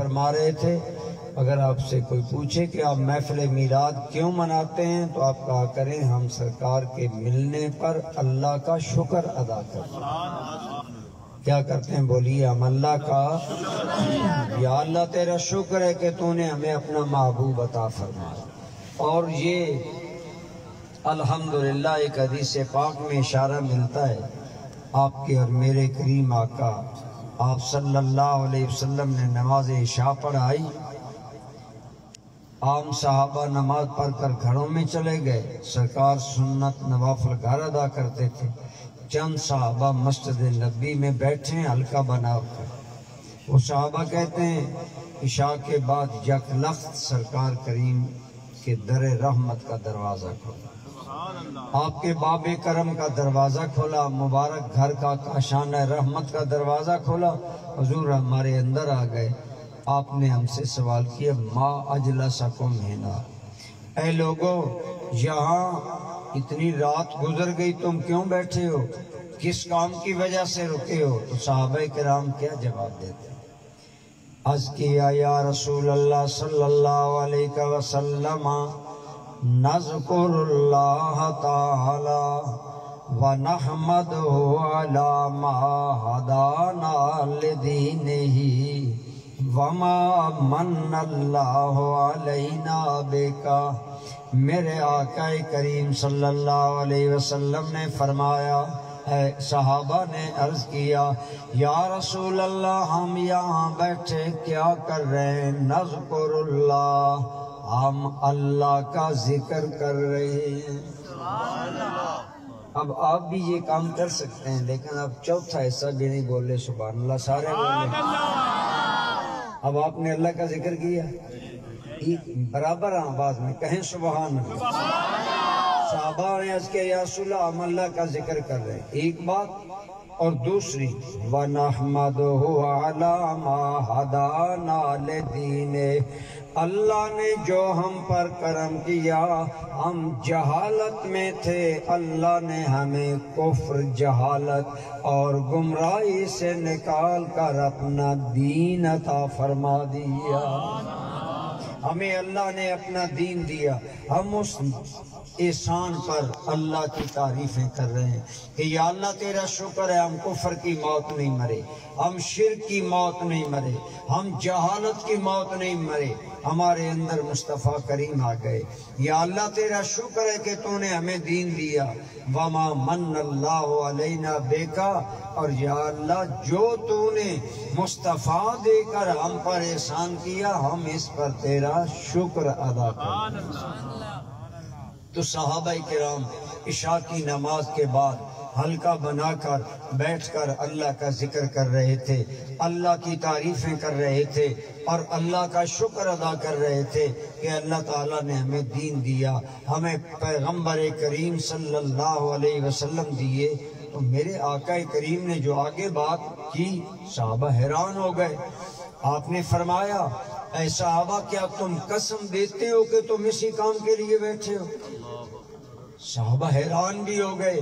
فرما رہے تھے اگر آپ سے کوئی پوچھے کہ آپ محفل میلاد کیوں مناتے ہیں تو آپ کہا کریں ہم سرکار کے ملنے پر اللہ کا شکر ادا کرتے ہیں۔ کیا کرتے ہیں بولیے؟ ہم اللہ کا یا اللہ تیرا شکر ہے کہ تو نے ہمیں اپنا محبوب عطا فرمایا۔ اور یہ الحمدللہ ایک حدیث پاک میں اشارہ ملتا ہے آپ کے اور میرے کریم آقا آپ صلی اللہ علیہ وسلم نے نماز عشاء پڑھائی، عام صحابہ نماز پڑھ کر گھروں میں چلے گئے، سرکار سنت نوافل گھر ادا کرتے تھے، چند صحابہ مسجد نبی میں بیٹھے ہیں حلقہ بنا کر۔ وہ صحابہ کہتے ہیں عشاء کے بعد یک لخت سرکار کریم کے در رحمت کا دروازہ کھولا، آپ کے باب کرم کا دروازہ کھولا، مبارک گھر کا کاشانہ رحمت کا دروازہ کھولا، حضور ہمارے اندر آ گئے۔ آپ نے ہم سے سوال کیا ما اجلسکم ہنا، اے لوگو یہاں اتنی رات گزر گئی تم کیوں بیٹھے ہو، کس کام کی وجہ سے رکے ہو؟ تو صحابہ کرام کیا جواب دیتے ہیں؟ عرض کیا یا رسول اللہ صلی اللہ علیہ وسلم نذکر اللہ تعالی ونحمدہ علی ما ہدانا لدینہ وما من اللہ علینا بکا۔ میرے آقا کریم صلی اللہ علیہ وسلم نے فرمایا، صحابہ نے عرض کیا یا رسول اللہ ہم یہاں بیٹھے کیا کر رہے ہیں؟ نذکر اللہ، ہم اللہ کا ذکر کر رہے ہیں۔ اب آپ بھی یہ کام کر سکتے ہیں لیکن اب چوتھا حصہ بھی نہیں بولے سبحان اللہ، سارے بولے۔ اب آپ نے اللہ کا ذکر کیا برابر آواز میں کہیں سبحان اللہ۔ صحابہ نے عرض کیا یا رسول اللہ ہم اللہ کا ذکر کر رہے ہیں، ایک بات، اور دوسری وَنَحْمَدُهُ عَلَى مَا هَدَانَا لِدِينِهِ، اللہ نے جو ہم پر کرم کیا، ہم جہالت میں تھے، اللہ نے ہمیں کفر، جہالت اور گمراہی سے نکال کر اپنا دین عطا فرما دیا۔ ہمیں اللہ نے اپنا دین دیا، ہم اس احسان پر اللہ کی تعریفیں کر رہے ہیں کہ یا اللہ تیرا شکر ہے ہم کفر کی موت نہیں مرے، ہم شرک کی موت نہیں مرے، ہم جہالت کی موت نہیں مرے، ہمارے اندر مصطفیٰ کریم آ گئے۔ یا اللہ تیرا شکر ہے کہ تو نے ہمیں دین دیا، وما من اللہ علینا بیکا، اور یا اللہ جو تو نے مصطفیٰ دے کر ہم پر احسان کیا ہم اس پر تیرا شکر ادا کریں۔ تو صحابہ کرام عشاء کی نماز کے بعد حلقہ بنا کر بیٹھ کر اللہ کا ذکر کر رہے تھے، اللہ کی تعریفیں کر رہے تھے اور اللہ کا شکر ادا کر رہے تھے کہ اللہ تعالیٰ نے ہمیں دین دیا، ہمیں پیغمبر کریم صلی اللہ علیہ وسلم دیے۔ تو میرے آقا کریم نے جو آگے بات کی صحابہ حیران ہو گئے۔ آپ نے فرمایا اے صحابہ کیا تم قسم دیتے ہو کہ تم اسی کام کے لیے بیٹھے ہو؟ صحابہ حیران بھی ہو گئے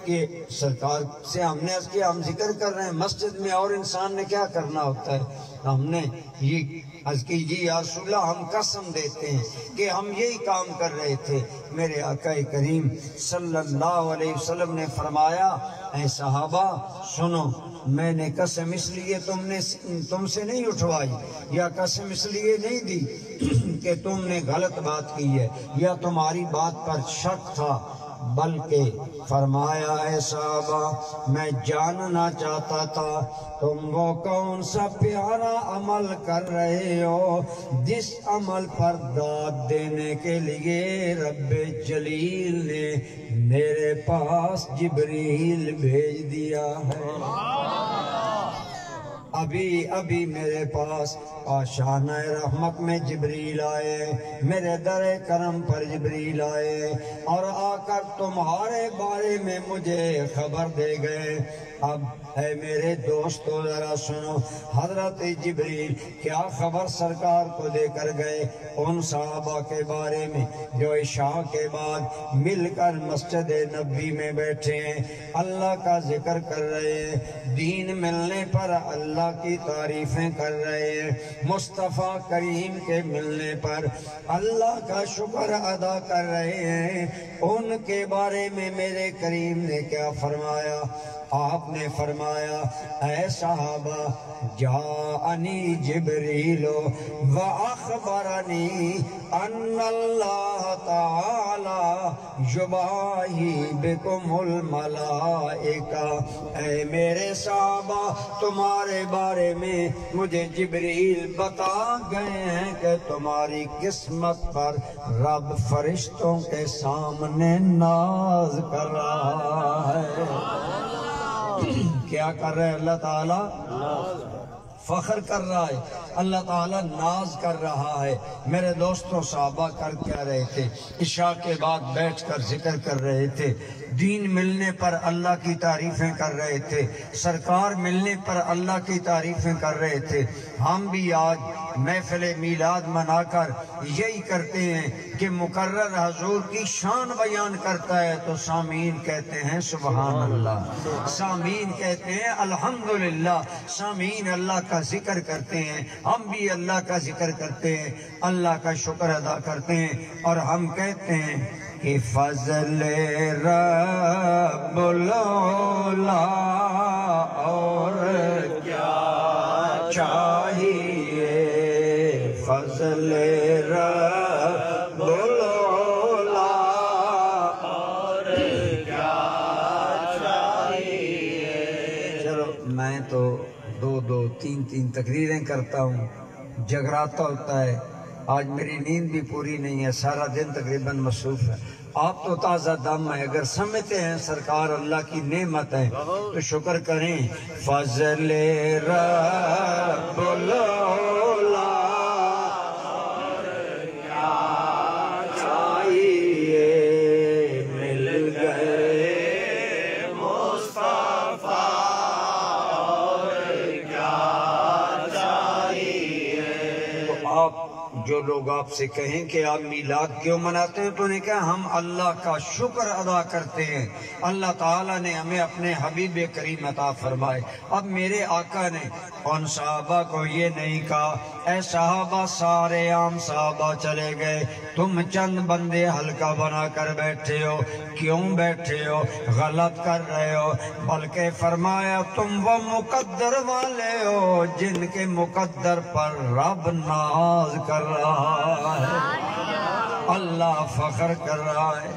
کہ سرکار سے ہم نے عرض کیا ہم ذکر کر رہے ہیں، مسجد میں اور انسان نے کیا کرنا ہوتا ہے؟ ہم نے یہ عرض کی جی یا رسول اللہ ہم قسم دیتے ہیں کہ ہم یہی کام کر رہے تھے۔ میرے آقا کریم صلی اللہ علیہ وسلم نے فرمایا اے صحابہ سنو، میں نے قسم اس لیے تم سے نہیں اٹھوائی یا قسم اس لیے نہیں دی کہ تم نے غلط بات کی ہے یا تمہاری بات پر شک تھا، بلکہ فرمایا اے صحابہ میں جاننا چاہتا تھا تم وہ کون سا پیارا عمل کر رہے ہو جس عمل پر داد دینے کے لیے رب جلیل نے میرے پاس جبریل بھیج دیا ہے۔ ابھی میرے پاس آشانہ رحمت میں جبریل آئے، میرے در کرم پر جبریل آئے اور آ کر تمہارے بارے میں مجھے خبر دے گئے اب اے میرے دوستو ذرا سنو، حضرت جبریل کیا خبر سرکار کو دے کر گئے ان صحابہ کے بارے میں جو عشاء کے بعد مل کر مسجد نبوی میں بیٹھے ہیں، اللہ کا ذکر کر رہے ہیں، دین ملنے پر اللہ کی تعریفیں کر رہے ہیں، مصطفیٰ کریم کے ملنے پر اللہ کا شکر ادا کر رہے ہیں۔ ان کے بارے میں میرے کریم نے کیا فرمایا؟ آپ نے فرمایا اے صحابہ جاءنی جبریل وَأَخْبَرَنِي أَنَّ اللَّهَ تَعَالَى يُبَاهِي بِكُمُ الْمَلَائِكَةَ، اے میرے صحابہ تمہارے بارے میں مجھے جبریل بتا گئے ہیں کہ تمہاری قسمت پر رب فرشتوں کے سامنے ناز کر رہا ہے۔ کیا کر رہے اللہ تعالیٰ؟ فخر کر رہا ہے، اللہ تعالیٰ ناز کر رہا ہے۔ میرے دوستوں صحابہ کر کیا رہے تھے؟ عشاء کے بعد بیٹھ کر ذکر کر رہے تھے، دین ملنے پر اللہ کی تعریفیں کر رہے تھے، سرکار ملنے پر اللہ کی تعریفیں کر رہے تھے۔ ہم بھی آج محفل میلاد منا کر یہی کرتے ہیں کہ مقرر حضور کی شان بیان کرتا ہے تو سامعین کہتے ہیں سبحان اللہ، سامعین کہتے ہیں الحمدللہ، سامعین اللہ کا ذکر کرتے ہیں، ہم بھی اللہ کا ذکر کرتے ہیں، اللہ کا شکر ادا کرتے ہیں، اور ہم کہتے ہیں کہ فضل رب العلا اور کیا چاہیے، فضل رب العلا اور کیا چاہیے۔ چلو میں تو دو تین تقریریں کرتا ہوں، جگراتا ہوتا ہے، آج میری نیند بھی پوری نہیں ہے، سارا دن تقریباً مصروف ہے۔ آپ تو تازہ دم ہیں، اگر سمجھتے ہیں سرکار اللہ کی نعمت ہے تو شکر کریں۔ فضل رب العلا کیا چاہیے، مل گئے مصطفیٰ اور کیا چاہیے۔ تو آپ جو لوگ آپ سے کہیں کہ آپ میلاد کیوں مناتے ہیں تو انہیں کہا ہم اللہ کا شکر ادا کرتے ہیں، اللہ تعالیٰ نے ہمیں اپنے حبیب کریم عطا فرمائے۔ اب میرے آقا نے ان صحابہ کو یہ نہیں کہا اے صحابہ سارے عام صحابہ چلے گئے، تم چند بندے حلقہ بنا کر بیٹھے ہو، کیوں بیٹھے ہو، غلط کر رہے ہو، بلکہ فرمایا تم وہ مقدر والے ہو جن کے مقدر پر رب ناز کر رہا ہے، اللہ فخر کر رہا ہے۔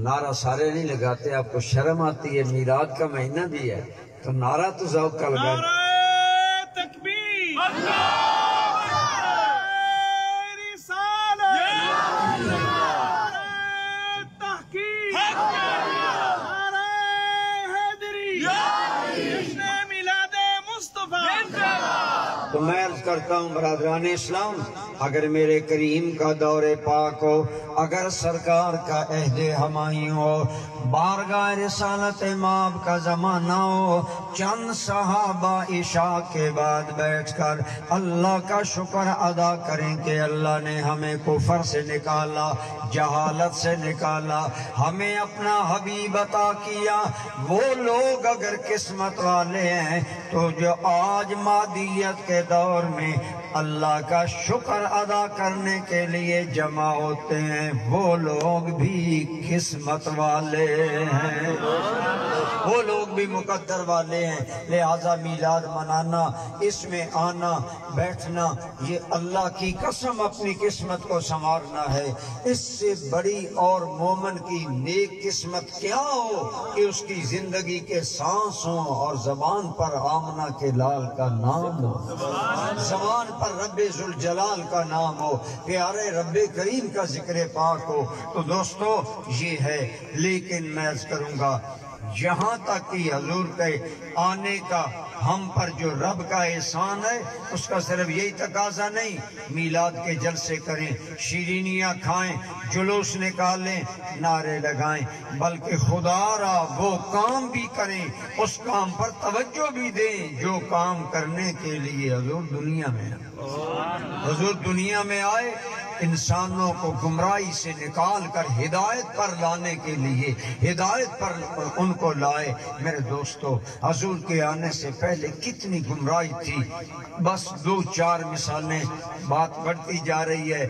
نعرہ سارے نہیں لگاتے، آپ کو شرم آتی ہے، میلاد کا مہینہ بھی ہے تو نعرہ تو ذوق کا لگا۔ نعرہ تکبیر، تو میں عرض کرتا ہوں برادران اسلام، اگر میرے کریم کا دور پاک ہو، اگر سرکار کا عہد ہمائی ہو، بارگاہ رسالت مآب کا زمانہ ہو، چند صحابہ عشاء کے بعد بیٹھ کر اللہ کا شکر ادا کریں کہ اللہ نے ہمیں کفر سے نکالا، جہالت سے نکالا، ہمیں اپنا حبیب عطا کیا۔ وہ لوگ اگر قسمت والے ہیں تو جو آج مادیت کے دور میں اللہ کا شکر ادا کرنے کے لیے جمع ہوتے ہیں، وہ لوگ بھی قسمت والے ہیں، وہ لوگ بھی مقدر والے ہیں۔ لہذا میلاد منانا، اس میں آنا بیٹھنا، یہ اللہ کی قسم اپنی قسمت کو سنوارنا ہے۔ اس سے بڑی اور مومن کی نیک قسمت کیا ہو کہ اس کی زندگی کے سانس ہوں اور زبان پر آمنہ کے لال کا نام ہو، زبان پر رب ذوالجلال کا نام ہو، پیارے رب کریم کا ذکر پاک ہو۔ تو دوستو یہ ہے، لیکن میں عرض کروں گا یہاں تک کہ حضور کے آنے کا ہم پر جو رب کا احسان ہے اس کا صرف یہی تقاضا نہیں میلاد کے جلسے کریں، شیرینیاں کھائیں، جلوس نکالیں، نعرے لگائیں، بلکہ خدا را وہ کام بھی کریں، اس کام پر توجہ بھی دیں جو کام کرنے کے لیے حضور دنیا میں آئے۔ حضور دنیا میں آئے انسانوں کو گمراہی سے نکال کر ہدایت پر لانے کے لیے، ہدایت پر ان کو لائے۔ میرے دوستو، حضور کے آنے سے پہلے کتنی گمراہی تھی، بس 2-4 مثالیں، بات بڑھتی جا رہی ہے۔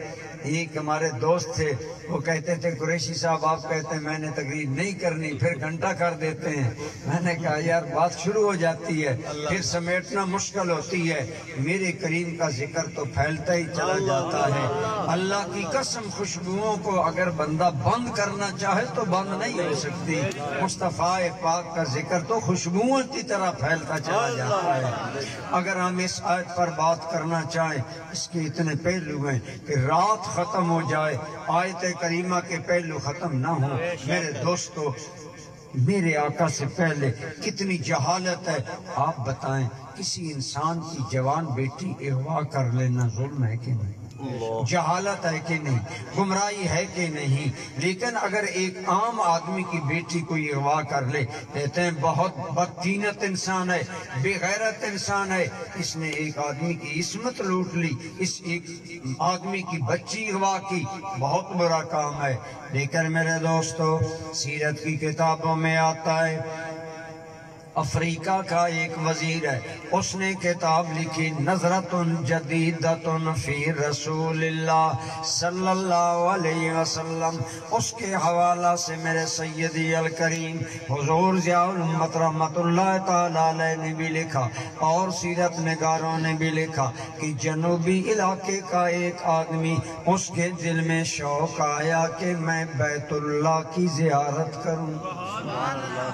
ایک ہمارے دوست تھے، وہ کہتے تھے قریشی صاحب آپ کہتے ہیں میں نے تقریر نہیں کرنی، پھر گھنٹہ کر دیتے ہیں۔ میں نے کہا یار بات شروع ہو جاتی ہے پھر سمیٹنا مشکل ہوتی ہے، میرے کریم کا ذکر تو پھیلتا ہی چلا جاتا ہے۔ اللہ کی قسم خوشبوؤں کو اگر بندہ بند کرنا چاہے تو بند نہیں ہو سکتی۔ مصطفیٰ پاک کا ذکر تو خوشبوؤں کی طرح پھیلتا چلا جاتا ہے۔ اگر ہم اس آیت پر بات کرنا چاہیں، اس کے اتنے پہلو ہیں کہ رات ختم ہو جائے آیت کریمہ کے پہلو ختم نہ ہو۔ میرے دوستو، میرے آقا سے پہلے کتنی جہالت ہے۔ آپ بتائیں کسی انسان کی جوان بیٹی اغوا کر لینا ظلم ہے کہ نہیں؟ جہالت ہے کہ نہیں؟ گمراہی ہے کہ نہیں؟ لیکن اگر ایک عام آدمی کی بیٹی کو اغوا کر لے، کہتے ہیں بہت بدتینت انسان ہے، بے غیرت انسان ہے، اس نے ایک آدمی کی عصمت لوٹ لی، اس ایک آدمی کی بچی اغوا کی، بہت برا کام ہے۔ لیکن میرے دوستو، سیرت کی کتابوں میں آتا ہے افریقہ کا ایک وزیر ہے، اس نے کتاب لکھی نظرۃ جدیدۃ فی رسول اللہ صلی اللہ علیہ وسلم۔ اس کے حوالہ سے میرے سیدی الکریم حضور ضیاء الامت رحمت اللہ تعالیٰ علیہ نے بھی لکھا اور سیرت نگاروں نے بھی لکھا کہ جنوبی علاقے کا ایک آدمی، اس کے دل میں شوق آیا کہ میں بیت اللہ کی زیارت کروں،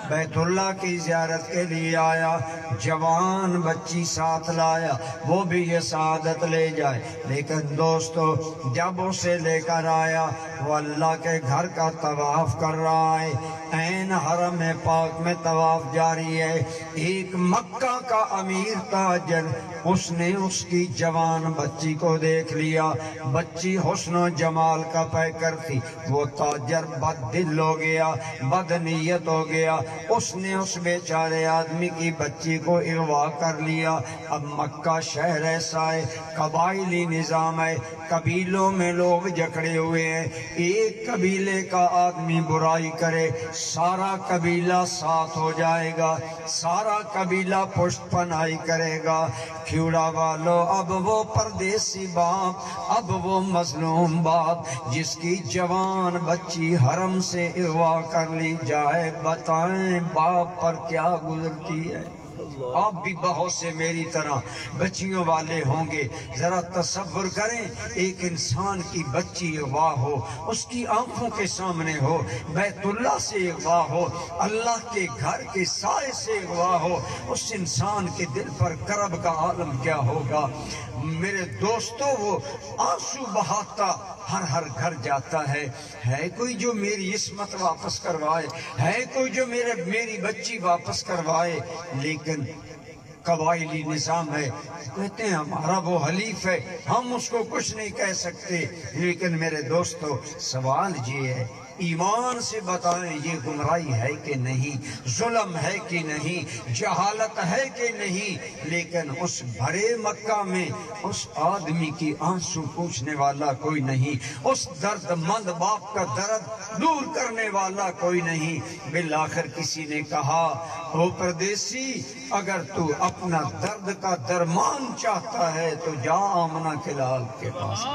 بیت اللہ کی زیارت کے لیے آیا، جوان بچی ساتھ لایا، وہ بھی یہ سعادت لے جائے۔ لیکن دوستو، جب اسے لے کر آیا، وہ اللہ کے گھر کا طواف کر رہا ہے، عین حرم پاک میں طواف جاری ہے۔ ایک مکہ کا امیر تاجر، اس نے اس کی جوان بچی کو دیکھ لیا، بچی حسن و جمال کا پیکر تھی، وہ تاجر بد دل ہو گیا، بد نیت ہو گیا، اس نے اس بیچارے آدمی کی بچی کو اغوا کر لیا۔ اب مکہ شہر ایسا ہے، قبائلی نظام ہے، قبیلوں میں لوگ جکڑے ہوئے ہیں، ایک قبیلے کا آدمی برائی کرے سارا قبیلہ ساتھ ہو جائے گا، سارا قبیلہ پشت پناہی کرے گا۔ کھیوڑا والو، اب وہ پردیسی باپ، اب وہ مظلوم باپ جس کی جوان بچی حرم سے اغوا کر لی جائے، بتائیں باپ پر کیا گزرتی ہے؟ آپ بھی بہت سے میری طرح بچیوں والے ہوں گے، ذرا تصور کریں ایک انسان کی بچی اغوا ہو، اس کی آنکھوں کے سامنے ہو، بیت اللہ سے اغوا ہو، اللہ کے گھر کے سائے سے اغوا ہو، اس انسان کے دل پر کرب کا عالم کیا ہوگا؟ میرے دوستو، وہ آنسو بہاتا ہر گھر جاتا ہے کوئی جو میری عصمت واپس کروائے، ہے کوئی جو میری بچی واپس کروائے؟ لیکن قبائلی نظام ہے، کہتے ہیں ہمارا وہ حلیف ہے، ہم اس کو کچھ نہیں کہہ سکتے۔ لیکن میرے دوستو، سوال یہ ہے، ایمان سے بتائیں یہ گمراہی ہے کہ نہیں، ظلم ہے کہ نہیں، جہالت ہے کہ نہیں؟ لیکن اس بھرے مکہ میں اس آدمی کی آنسو پوچھنے والا کوئی نہیں، اس درد مند باپ کا درد دور کرنے والا کوئی نہیں۔ بالآخر کسی نے کہا، او پردیسی، اگر تو اپنا درد کا درمان چاہتا ہے تو جا آمنہ کے لال کے پاس،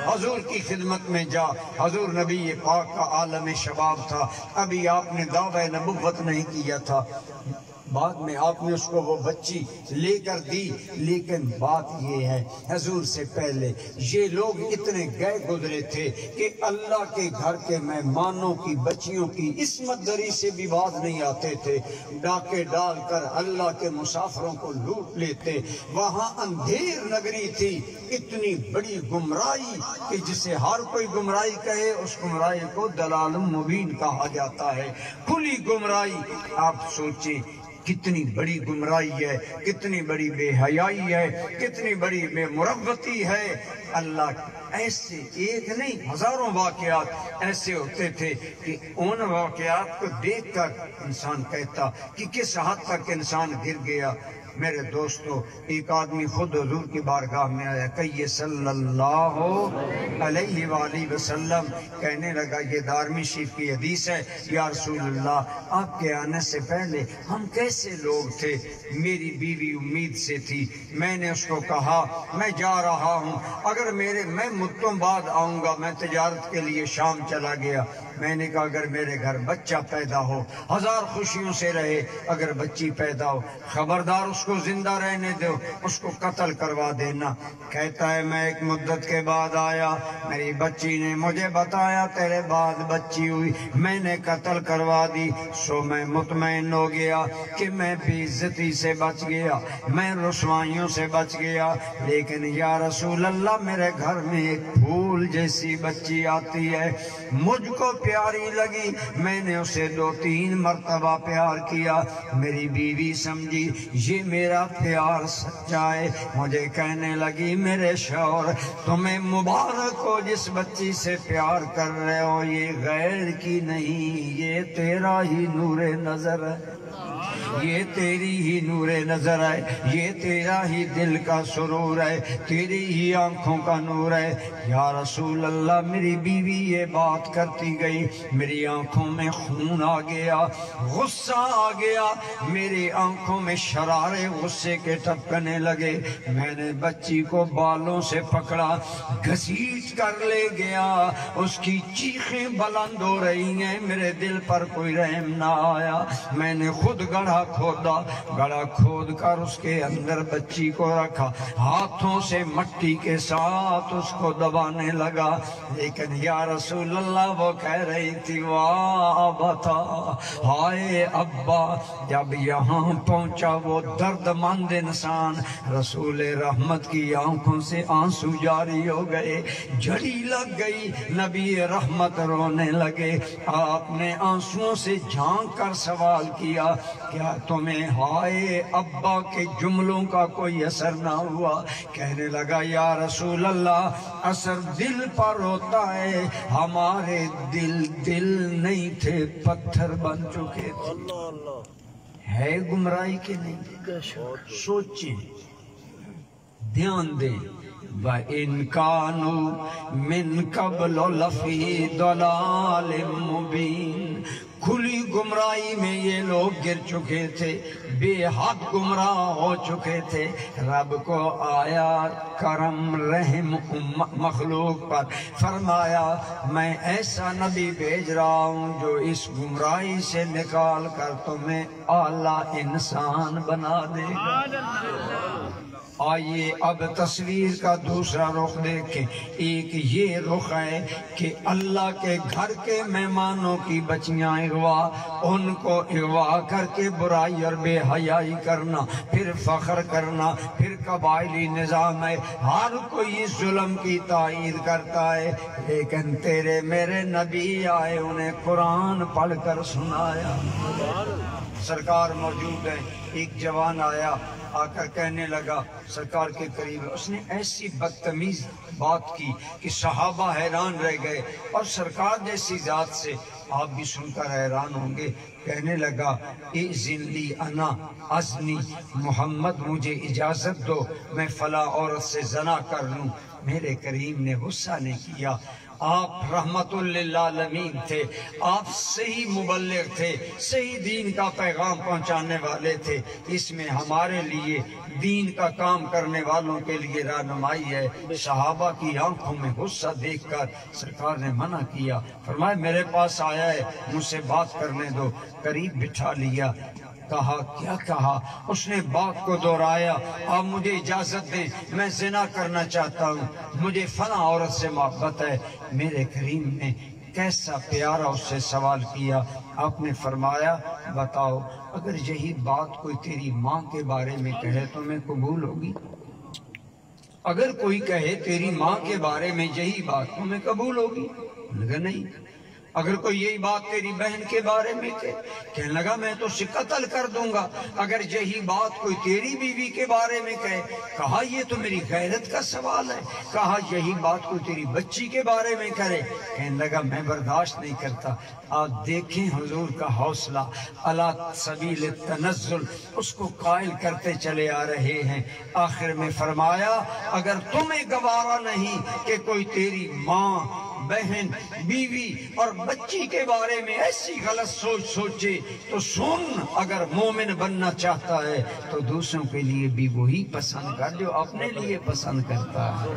حضور کی خدمت میں جا۔ حضور نبی پاک کا عالم شباب تھا، ابھی آپ نے دعوی نبوت نہیں کیا تھا، بعد میں آپ نے اس کو وہ بچی لے کر دی، لیکن بات یہ ہے حضور سے پہلے یہ لوگ اتنے گئے گزرے تھے کہ اللہ کے گھر کے مہمانوں کی بچیوں کی عصمت دری سے بھی باز نہیں آتے تھے، ڈاکے ڈال کر اللہ کے مسافروں کو لوٹ لیتے۔ وہاں اندھیر نگری تھی، اتنی بڑی گمراہی کہ جسے ہر کوئی گمراہی کہے اس گمراہی کو دلال مبین کہا جاتا ہے، کھلی گمراہی۔ آپ سوچیں کتنی بڑی گمراہی ہے، کتنی بڑی بے حیائی ہے، کتنی بڑی بے مروتی ہے۔ اللہ ایسے ایک نہیں ہزاروں واقعات ایسے ہوتے تھے کہ ان واقعات کو دیکھ کر انسان کہتا کہ کس حد تک انسان گر گیا۔ میرے دوستو، ایک آدمی خود حضور کی بارگاہ میں آیا، کہیے صلی اللہ علیہ وآلہ وسلم، کہنے لگا یہ دارمی شریف کی حدیث ہے، یا رسول اللہ آپ کے آنے سے پہلے ہم کیسے لوگ تھے؟ میری بیوی امید سے تھی، میں نے اس کو کہا میں جا رہا ہوں، اگر میں مدتوں بعد آؤں گا، میں تجارت کے لیے شام چلا گیا، میں نے کہا اگر میرے گھر بچہ پیدا ہو ہزار خوشیوں سے رہے، اگر بچی پیدا ہو خبردار اس کو زندہ رہنے دو، اس کو قتل کروا دینا۔ کہتا ہے میں ایک مدت کے بعد آیا، میری بچی نے مجھے بتایا تیرے بعد بچی ہوئی، میں نے قتل کروا دی، سو میں مطمئن ہو گیا کہ میں بے عزتی سے بچ گیا، میں رسوائیوں سے بچ گیا، لیکن یا رسول اللہ میرے گھر میں ایک پھول جیسی بچی آتی ہے، مجھ کو پیاری لگی، میں نے اسے 2-3 مرتبہ پیار کیا، میری بیوی سمجھی یہ میرا پیار سچا ہے، مجھے کہنے لگی میرے شوہر تمہیں مبارک ہو جس بچی سے پیار کر رہے ہو، یہ غیر کی نہیں، یہ تیرا ہی نور نظر ہے، یہ تیری ہی نور نظر ہے، یہ تیرا ہی دل کا سرور ہے، تیری ہی آنکھوں کا نور ہے۔ یا رسول اللہ میری بیوی یہ بات کرتی گئی، میری آنکھوں میں خون آ گیا، غصہ آ گیا، میری آنکھوں میں شرارے غصے کے ٹپکنے لگے، میں نے بچی کو بالوں سے پکڑا، گھسیٹ کر لے گیا، اس کی چیخیں بلند ہو رہی ہیں، میرے دل پر کوئی رحم نہ آیا، میں نے خود گڑھا کھودا، گڑھا کھود کر اس کے اندر بچی کو رکھا، ہاتھوں سے مٹی کے ساتھ اس کو دبانے لگا، لیکن یا رسول اللہ وہ کہہ رہی تھی واہ ابتا، ہائے ابا۔ جب یہاں پہنچا وہ درد مند انسان، رسول رحمت کی آنکھوں سے آنسو جاری ہو گئے، جھڑی لگ گئی، نبی رحمت رونے لگے، آپ نے آنسوؤں سے جھانک کر سوال کیا کیا تمہیں ہائے ابا کے جملوں کا کوئی اثر نہ ہوا؟ کہنے لگا یا رسول اللہ اثر دل پر ہوتا ہے، ہمارے دل نہیں تھے، پتھر بن چکے تھے۔ ہے گمراہی کے نہیں؟ سوچیں، دھیان دیں۔ وَإِن كَانُوا مِن قَبْلُ لَفِي ضَلَالٍ مُبِينٍ، کھلی گمراہی میں یہ لوگ گر چکے تھے، بے حد گمراہ ہو چکے تھے، رب کو آیا کرم رحم مخلوق پر، فرمایا میں ایسا نبی بھیج رہا ہوں جو اس گمراہی سے نکال کر تمہیں اعلیٰ انسان بنا دے گا۔ آئیے اب تصویر کا دوسرا رخ دیکھیں، ایک یہ رخ ہے کہ اللہ کے گھر کے مہمانوں کی بچیاں اغوا، ان کو اغوا کر کے برائی اور بے حیائی کرنا، پھر فخر کرنا، پھر قبائلی نظام ہے، ہر کوئی ظلم کی تائید کرتا ہے، لیکن تیرے میرے نبی آئے، انہیں قرآن پڑھ کر سنایا۔ سرکار موجود ہیں، ایک جوان آیا، آ کر کہنے لگا سرکار کے قریب، اس نے ایسی بدتمیز بات کی کہ صحابہ حیران رہ گئے، اور سرکار جیسی ذات سے آپ بھی سن کر حیران ہوں گے۔ کہنے لگا اذن لی انا ازنی، محمد مجھے اجازت دو میں فلاں عورت سے زنا کر لوں۔ میرے کریم نے غصہ نہیں کیا، آپ رحمت للعالمین تھے، آپ صحیح مبلغ تھے، صحیح دین کا پیغام پہنچانے والے تھے، اس میں ہمارے لیے دین کا کام کرنے والوں کے لیے رہنمائی ہے۔ صحابہ کی آنکھوں میں غصہ دیکھ کر سرکار نے منع کیا، فرمایا میرے پاس آیا ہے، مجھ سے بات کرنے دو، قریب بٹھا لیا۔ کہا کیا کہا؟ اس نے بات کو دہرایا، آپ مجھے اجازت دیں، میں زنا کرنا چاہتا ہوں، مجھے فلاں عورت سے محبت ہے۔ میرے کریم نے کیسا پیارا اس سے سوال کیا۔ آپ نے فرمایا بتاؤ اگر یہی بات کوئی تیری ماں کے بارے میں کہے تو میں قبول ہوگی؟ اگر کوئی کہے تیری ماں کے بارے میں یہی بات تو میں قبول ہوگی؟ لگا نہیں۔ اگر کوئی یہی بات تیری بہن کے بارے میں کہنے لگا میں تو اسے قتل کر دوں گا۔ اگر یہی بات کوئی تیری بیوی کے بارے میں کہے، کہا یہ تو میری غیرت کا سوال ہے۔ کہا یہی بات کوئی تیری بچی کے بارے میں کرے، کہنے لگا میں برداشت نہیں کرتا۔ آپ دیکھیں حضور کا حوصلہ، علی سبیل التنزل اس کو قائل کرتے چلے آ رہے ہیں۔ آخر میں فرمایا اگر تمہیں گوارا نہیں کہ کوئی تیری ماں، بہن، بیوی اور بچی کے بارے میں ایسی غلط سوچ سوچے تو سن، اگر مومن بننا چاہتا ہے تو دوسروں کے لیے بھی وہی پسند کر جو اپنے لیے پسند کرتا ہے۔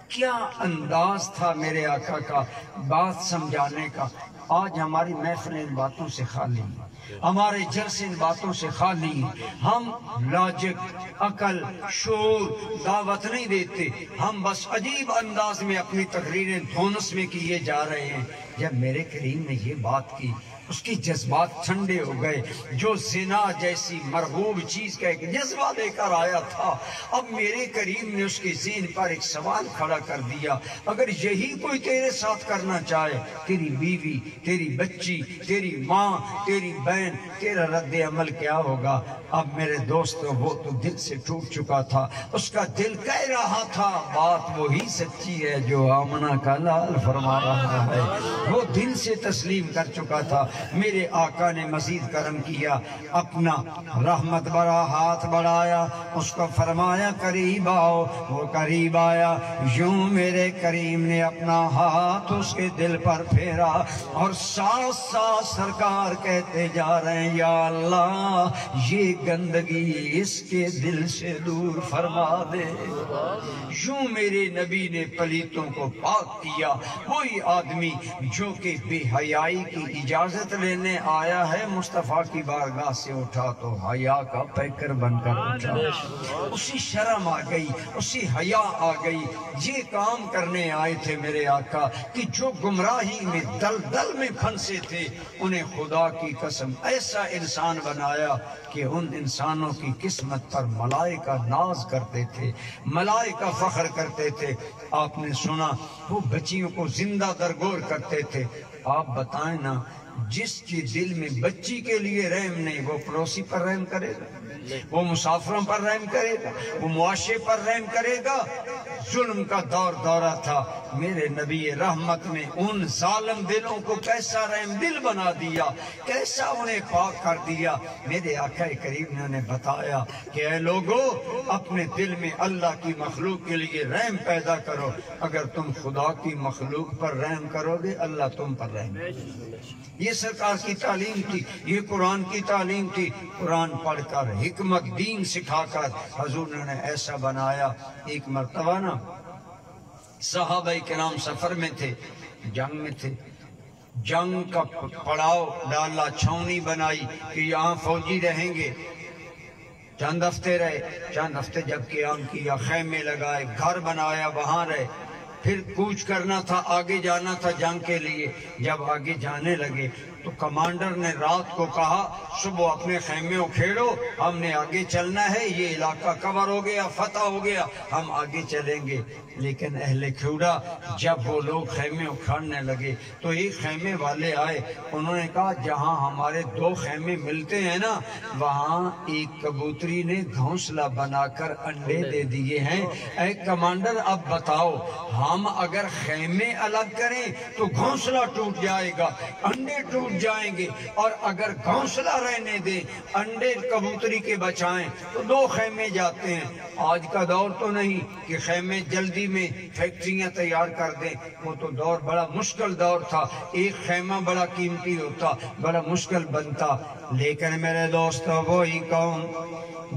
کیا انداز تھا میرے آقا کا بات سمجھانے کا۔ آج ہماری محفل ان باتوں سے خالی ہے، ہمارے جلسے ان باتوں سے خالی ہیں۔ ہم لاجک، عقل، شعور، دعوت نہیں دیتے، ہم بس عجیب انداز میں اپنی تقریریں دھونس میں کیے جا رہے ہیں۔ جب میرے کریم نے یہ بات کی اس کی جذبات ٹھنڈے ہو گئے۔ جو زنا جیسی مرغوب چیز کا ایک جذبہ لے کر آیا تھا، اب میرے کریم نے اس کے ذہن پر ایک سوال کھڑا کر دیا، اگر یہی کوئی تیرے ساتھ کرنا چاہے، تیری بیوی، تیری بچی، تیری ماں، تیری بہن، تیرا رد عمل کیا ہوگا؟ اب میرے دوستو وہ تو دل سے ٹوٹ چکا تھا، اس کا دل کہہ رہا تھا بات وہی سچی ہے جو آمنہ کا لال فرما رہا ہے۔ وہ دل سے تسلیم کر چکا تھا۔ میرے آقا نے مزید کرم کیا، اپنا رحمت بڑا ہاتھ بڑھایا، اس کو فرمایا قریب آؤ۔ وہ قریب آیا، یوں میرے کریم نے اپنا ہاتھ اس کے دل پر پھیرا اور ساتھ ساتھ سرکار کہتے جا رہے ہیں یا اللہ یہ گندگی اس کے دل سے دور فرما دے۔ یوں میرے نبی نے پلیتوں کو پاک کیا۔ وہی آدمی جو کہ بے حیائی کی اجازت لینے آیا ہے مصطفیٰ کی بارگاہ سے اٹھا تو حیا کا پیکر بن کر اٹھا۔ اسی شرم آ گئی، اسی حیا آ گئی۔ یہ کام کرنے آئے تھے میرے آقا کہ جو گمراہی میں دلدل میں پھنسے تھے انہیں خدا کی قسم ایسا انسان بنایا کہ ان انسانوں کی قسمت پر ملائکہ ناز کرتے تھے، ملائکہ فخر کرتے تھے۔ آپ نے سنا وہ بچیوں کو زندہ درگور کرتے تھے۔ آپ بتائیں نا، جس کے دل میں بچی کے لیے رحم نہیں وہ پڑوسی پر رحم کرے گا؟ وہ مسافروں پر رحم کرے گا؟ وہ معاشرے پر رحم کرے گا؟ ظلم کا دورہ تھا، میرے نبی رحمت نے ان ظالم دلوں کو کیسا رحم دل بنا دیا، کیسا انہیں پاک کر دیا۔ میرے آقا کریم نے انہیں بتایا کہ اے لوگو اپنے دل میں اللہ کی مخلوق کے لیے رحم پیدا کرو، اگر تم خدا کی مخلوق پر رحم کرو گے اللہ تم پر رحم کرے گا۔ یہ سرکار کی تعلیم تھی، یہ قرآن کی تعلیم تھی۔ قرآن پڑھ کر حکمت دین سکھا کر حضور نے ایسا بنایا۔ ایک مرتبہ نا صحابہ کرام سفر میں تھے، جنگ میں تھے، جنگ کا پڑاؤ ڈالا، چھاؤنی بنائی کہ یہاں فوجی رہیں گے۔ چند ہفتے رہے، چند ہفتے جب قیام کیا، خیمے لگائے، گھر بنایا، وہاں رہے۔ پھر کوچ کرنا تھا، آگے جانا تھا جنگ کے لیے۔ جب آگے جانے لگے تو کمانڈر نے رات کو کہا صبح اپنے خیمے اکھیڑو، ہم نے آگے چلنا ہے، یہ علاقہ کور ہو گیا، فتح ہو گیا، ہم آگے چلیں گے۔ لیکن اہل کھیوڑا جب وہ لوگ خیمے اکھاڑنے لگے تو ایک خیمے والے آئے، انہوں نے کہا جہاں ہمارے دو خیمے ملتے ہیں نا وہاں ایک کبوتری نے گھونسلہ بنا کر انڈے دے دیے ہیں۔ اے کمانڈر اب بتاؤ ہم اگر خیمے الگ کریں تو گھونسلہ ٹوٹ جائے گا، انڈے ٹوٹ جائیں گے، اور اگر گھونسلہ رہنے دیں انڈے کبوتری کے بچائیں تو دو خیمے جاتے ہیں۔ آج کا دور تو نہیں کہ خیمے جلدی میں فیکٹریاں تیار کر دیں، وہ تو دور بڑا مشکل دور تھا، ایک خیمہ بڑا قیمتی ہوتا، بڑا مشکل بنتا۔ لیکن میرے دوستو وہی قوم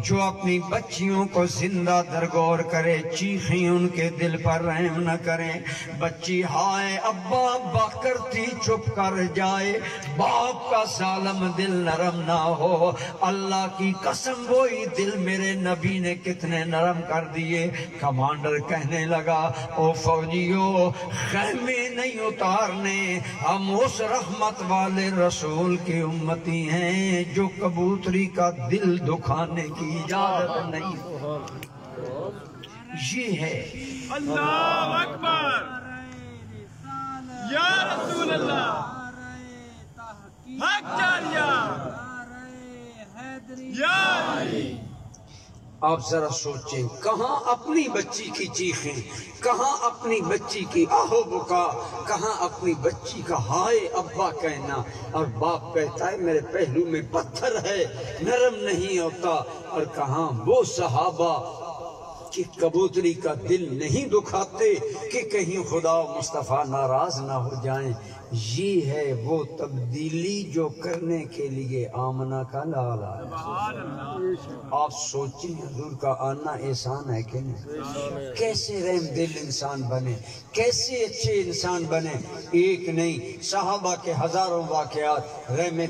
جو اپنی بچیوں کو زندہ درگور کرے، چیخیں ان کے دل پر رحم نہ کریں۔ بچی ہائے ابا ابا کرتی چپ کر جائے، باپ کا ظالم دل نرم نہ ہو۔ اللہ کی قسم وہی دل میرے نبی نے کتنے نرم کر دیے۔ کمانڈر کہنے لگا او فوجیوں، خیمے نہیں اتارنے، ہم اس رحمت والے رسول کی امتی ہیں جو کبوتری کا دل دکھانے کی اجازت نہیں۔ یہ ہے اللہ اکبر، یا رسول اللہ، حق جاریہ، یا آپ ذرا سوچیں، کہاں اپنی بچی کی چیخیں، کہاں اپنی بچی کی آہو بکا، کہاں اپنی بچی کا ہائے ابا کہنا، اور باپ کہتا ہے میرے پہلو میں پتھر ہے نرم نہیں ہوتا، اور کہاں وہ صحابہ کہ کبوتری کا دل نہیں دکھاتے کہ کہیں خدا و مصطفیٰ ناراض نہ ہو جائیں۔ یہ ہے وہ تبدیلی جو کرنے کے لیے آمنہ کا لال آیا۔ آپ سوچیں حضور کا آنا احسان ہے کہ نہیں؟ کیسے رحم دل انسان بنے، کیسے اچھے انسان بنے۔ ایک نہیں، صحابہ کے ہزاروں واقعات رحم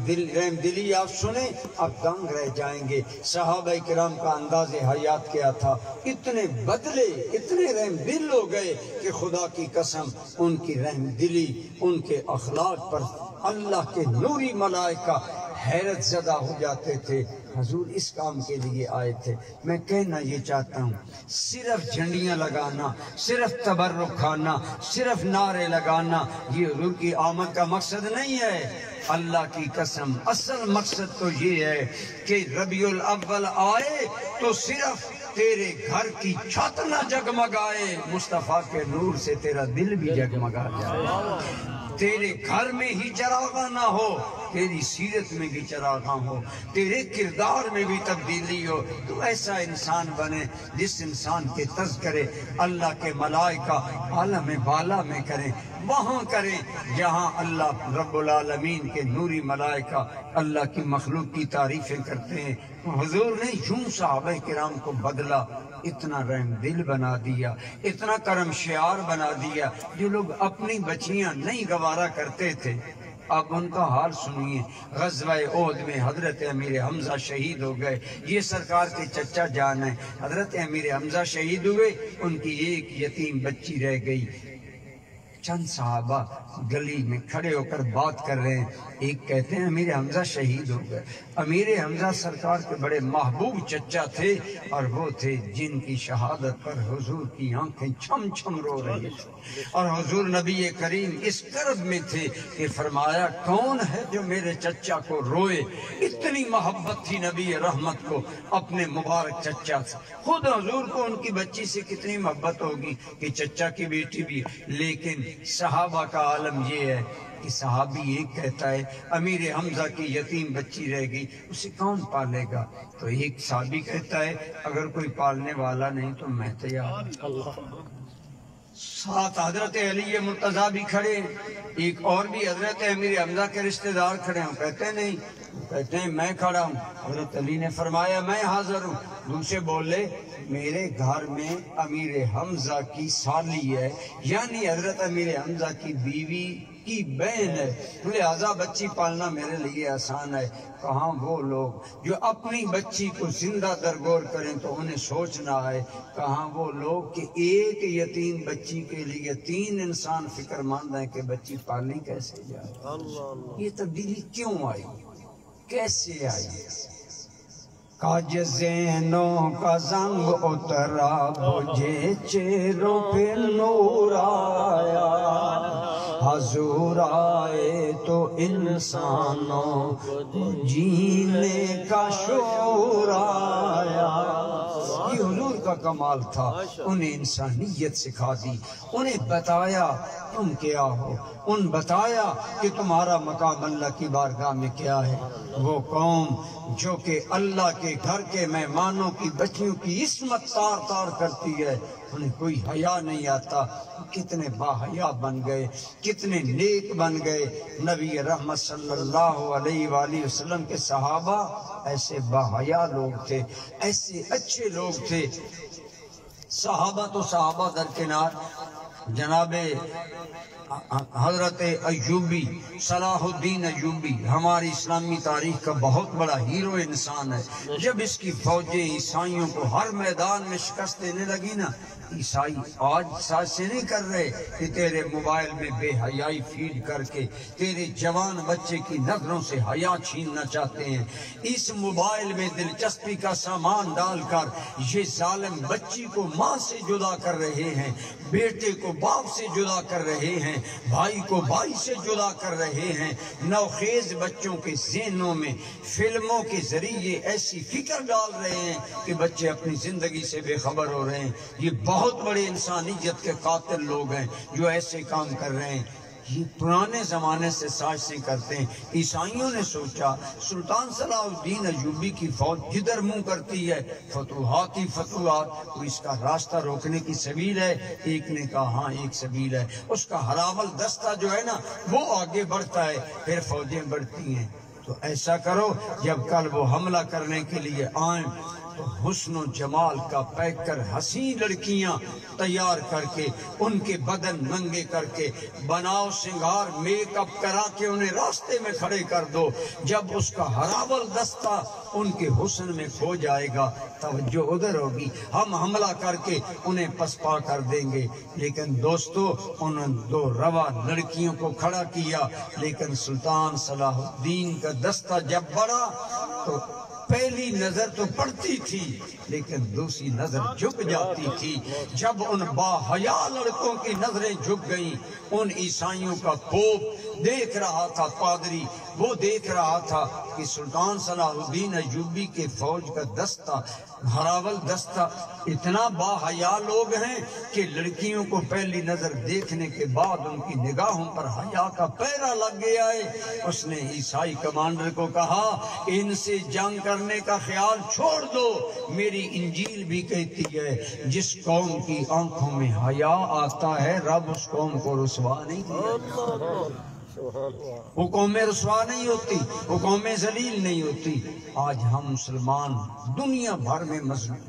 دلی آپ سنیں آپ دنگ رہ جائیں گے۔ صحابہ کرام کا انداز حیات کیا تھا، اتنے بدلے، اتنے رحم دل ہو گئے کہ خدا کی قسم ان کی رحم دلی، ان کے اخلاق پر اللہ کے نوری ملائکہ حیرت زدہ ہو جاتے تھے۔ حضور اس کام کے لیے آئے تھے۔ میں کہنا یہ چاہتا ہوں، صرف جھنڈیاں لگانا، صرف تبرک کھانا، صرف نعرے لگانا یہ حضور کی آمد کا مقصد نہیں ہے۔ اللہ کی قسم اصل مقصد تو یہ ہے کہ ربیع الاول آئے تو صرف تیرے گھر کی چھت نہ جگمگائے، مصطفیٰ کے نور سے تیرا دل بھی جگمگا جائے۔ تیرے گھر میں ہی چراغاں نہ ہو، تیری سیرت میں بھی چراغاں ہو، تیرے کردار میں بھی تبدیلی ہو، تو ایسا انسان بنے جس انسان کے تذکرے اللہ کے ملائکہ عالم بالا میں کریں، وہاں کریں جہاں اللہ رب العالمین کے نوری ملائکہ اللہ کی مخلوق کی تعریفیں کرتے ہیں۔ حضور نے یوں صحابہ کرام کو بدلا، اتنا رحم دل بنا دیا، اتنا کرم شعار بنا دیا۔ جو لوگ اپنی بچیاں نہیں گوارا کرتے تھے، اب ان کا حال سنیے۔ غزوہ احد میں حضرت امیر حمزہ شہید ہو گئے، یہ سرکار کے چچا جان ہیں۔ حضرت امیر حمزہ شہید ہوئے، ان کی ایک یتیم بچی رہ گئی۔ چند صحابہ گلی میں کھڑے ہو کر بات کر رہے ہیں، ایک کہتے ہیں امیر حمزہ شہید ہو گئے۔ امیر حمزہ سرکار کے بڑے محبوب چچا تھے، اور وہ تھے جن کی شہادت پر حضور کی آنکھیں چھم چھم رو رہی تھی، اور حضور نبی کریم اس کرب میں تھے کہ فرمایا کون ہے جو میرے چچا کو روئے۔ اتنی محبت تھی نبی رحمت کو اپنے مبارک چچا سے۔ خود حضور کو ان کی بچی سے کتنی محبت ہوگی کہ چچا کی بیٹی بھی، لیکن صحابہ کا عالم یہ ہے کہ صحابی ایک کہتا ہے امیر حمزہ کی یتیم بچی رہ گئی، اسے کون پالے گا؟ تو ایک صحابی کہتا ہے اگر کوئی پالنے والا نہیں تو میں تیار ہوں۔ ساتھ حضرت علی مرتضیٰ بھی کھڑے، ایک اور بھی حضرت امیر حمزہ کے رشتہ دار کھڑے ہیں، کہتے نہیں، کہتے ہیں میں کھڑا ہوں۔ حضرت علی نے فرمایا میں حاضر ہوں۔ دوسرے بولے میرے گھر میں امیر حمزہ کی سالی ہے، یعنی حضرت امیر حمزہ کی بیوی کی بہن ہے، لہذا بچی پالنا میرے لیے آسان ہے۔ کہاں وہ لوگ جو اپنی بچی کو زندہ درگور کریں تو انہیں سوچنا ہے، کہاں وہ لوگ کہ ایک یتیم بچی کے لیے 3 انسان فکر مند ہیں کہ بچی پالنی کیسے جائے۔ یہ تبدیلی کیوں آئی، کیسے آئی؟ کاج زینوں کا زنگ اترا، بجھے چہروں پہ نور آیا، حضور آئے تو انسانوں کو جینے کا شعور آیا۔ یہ حضور کا کمال تھا، انہیں انسانیت سکھا دی، انہیں بتایا تم کیا ہو، ان بتایا کہ تمہارا مقام اللہ کی بارگاہ میں کیا ہے۔ وہ قوم جو کہ اللہ کے گھر کے مہمانوں کی بچیوں کی عصمت تار تار کرتی ہے، انہیں کوئی حیا نہیں آتا۔ کتنے باحیا بن گئے، کتنے نیک بن گئے۔ نبی رحمت صلی اللہ علیہ وآلہ وسلم کے صحابہ ایسے باحیا لوگ تھے، ایسے اچھے لوگ تھے۔ صحابہ تو صحابہ درکنار، جناب حضرت ایوبی، صلاح الدین ایوبی ہماری اسلامی تاریخ کا بہت بڑا ہیرو انسان ہے۔ جب اس کی فوجیں عیسائیوں کو ہر میدان میں شکست دینے لگی نا، عیسائی آج ساتھ سے نہیں کر رہے کہ تیرے موبائل میں بے حیائی فیڈ کر کے تیرے جوان بچے کی نظروں سے حیا چھیننا چاہتے ہیں۔ اس موبائل میں دلچسپی کا سامان ڈال کر یہ ظالم بچی کو ماں سے جدا کر رہے ہیں، بیٹے کو باپ سے جدا کر رہے ہیں، بھائی کو بھائی سے جدا کر رہے ہیں۔ نوخیز بچوں کے ذہنوں میں فلموں کے ذریعے ایسی فکر ڈال رہے ہیں کہ بچے اپنی زندگی سے بے خبر ہو رہے ہیں۔ یہ بہت بڑے انسانیت کے قاتل لوگ ہیں جو ایسے کام کر رہے ہیں۔ یہ پرانے زمانے سے سازشیں کرتے ہیں۔ عیسائیوں نے سوچا سلطان صلاح الدین ایوبی کی فوج جدھر منہ کرتی ہے فتوحات ہی فتوحات، تو اس کا راستہ روکنے کی سبیل ہے۔ ایک نے کہا ہاں ایک سبیل ہے، اس کا ہراول دستہ جو ہے نا وہ آگے بڑھتا ہے، پھر فوجیں بڑھتی ہیں۔ تو ایسا کرو جب کل وہ حملہ کرنے کے لیے آئیں تو حسن و جمال کا پیک کر حسین لڑکیاں تیار کر کے ان کے بدن ننگے کر کے بناؤ سنگار میک اپ کرا کے انہیں راستے میں کھڑے کر دو۔ جب اس کا ہراول دستہ ان کے حسن میں کھو جائے گا توجہ ادھر ہوگی، ہم حملہ کر کے انہیں پسپا کر دیں گے۔ لیکن دوستو انہوں نے دو روا لڑکیوں کو کھڑا کیا، لیکن سلطان صلاح الدین کا دستہ جب بڑھا تو پہلی نظر تو پڑتی تھی لیکن دوسری نظر جھک جاتی تھی۔ جب ان باحیا لڑکوں کی نظریں جھک گئیں، ان عیسائیوں کا پوپ دیکھ رہا تھا، پادری وہ دیکھ رہا تھا کہ سلطان صلاح الدین ایوبی کے فوج کا دستہ ہراول دستہ اتنا باحیا لوگ ہیں کہ لڑکیوں کو پہلی نظر دیکھنے کے بعد ان کی نگاہوں پر حیا کا پیرا لگ گیا ہے۔ اس نے عیسائی کمانڈر کو کہا ان سے جنگ کرنے کا خیال چھوڑ دو، میری انجیل بھی کہتی ہے جس قوم کی آنکھوں میں حیا آتا ہے رب اس قوم کو رسوا نہیں کرتا۔ وہ قومیں رسوا نہیں ہوتی، وہ قومیں ذلیل نہیں ہوتی۔ آج ہم مسلمان دنیا بھر میں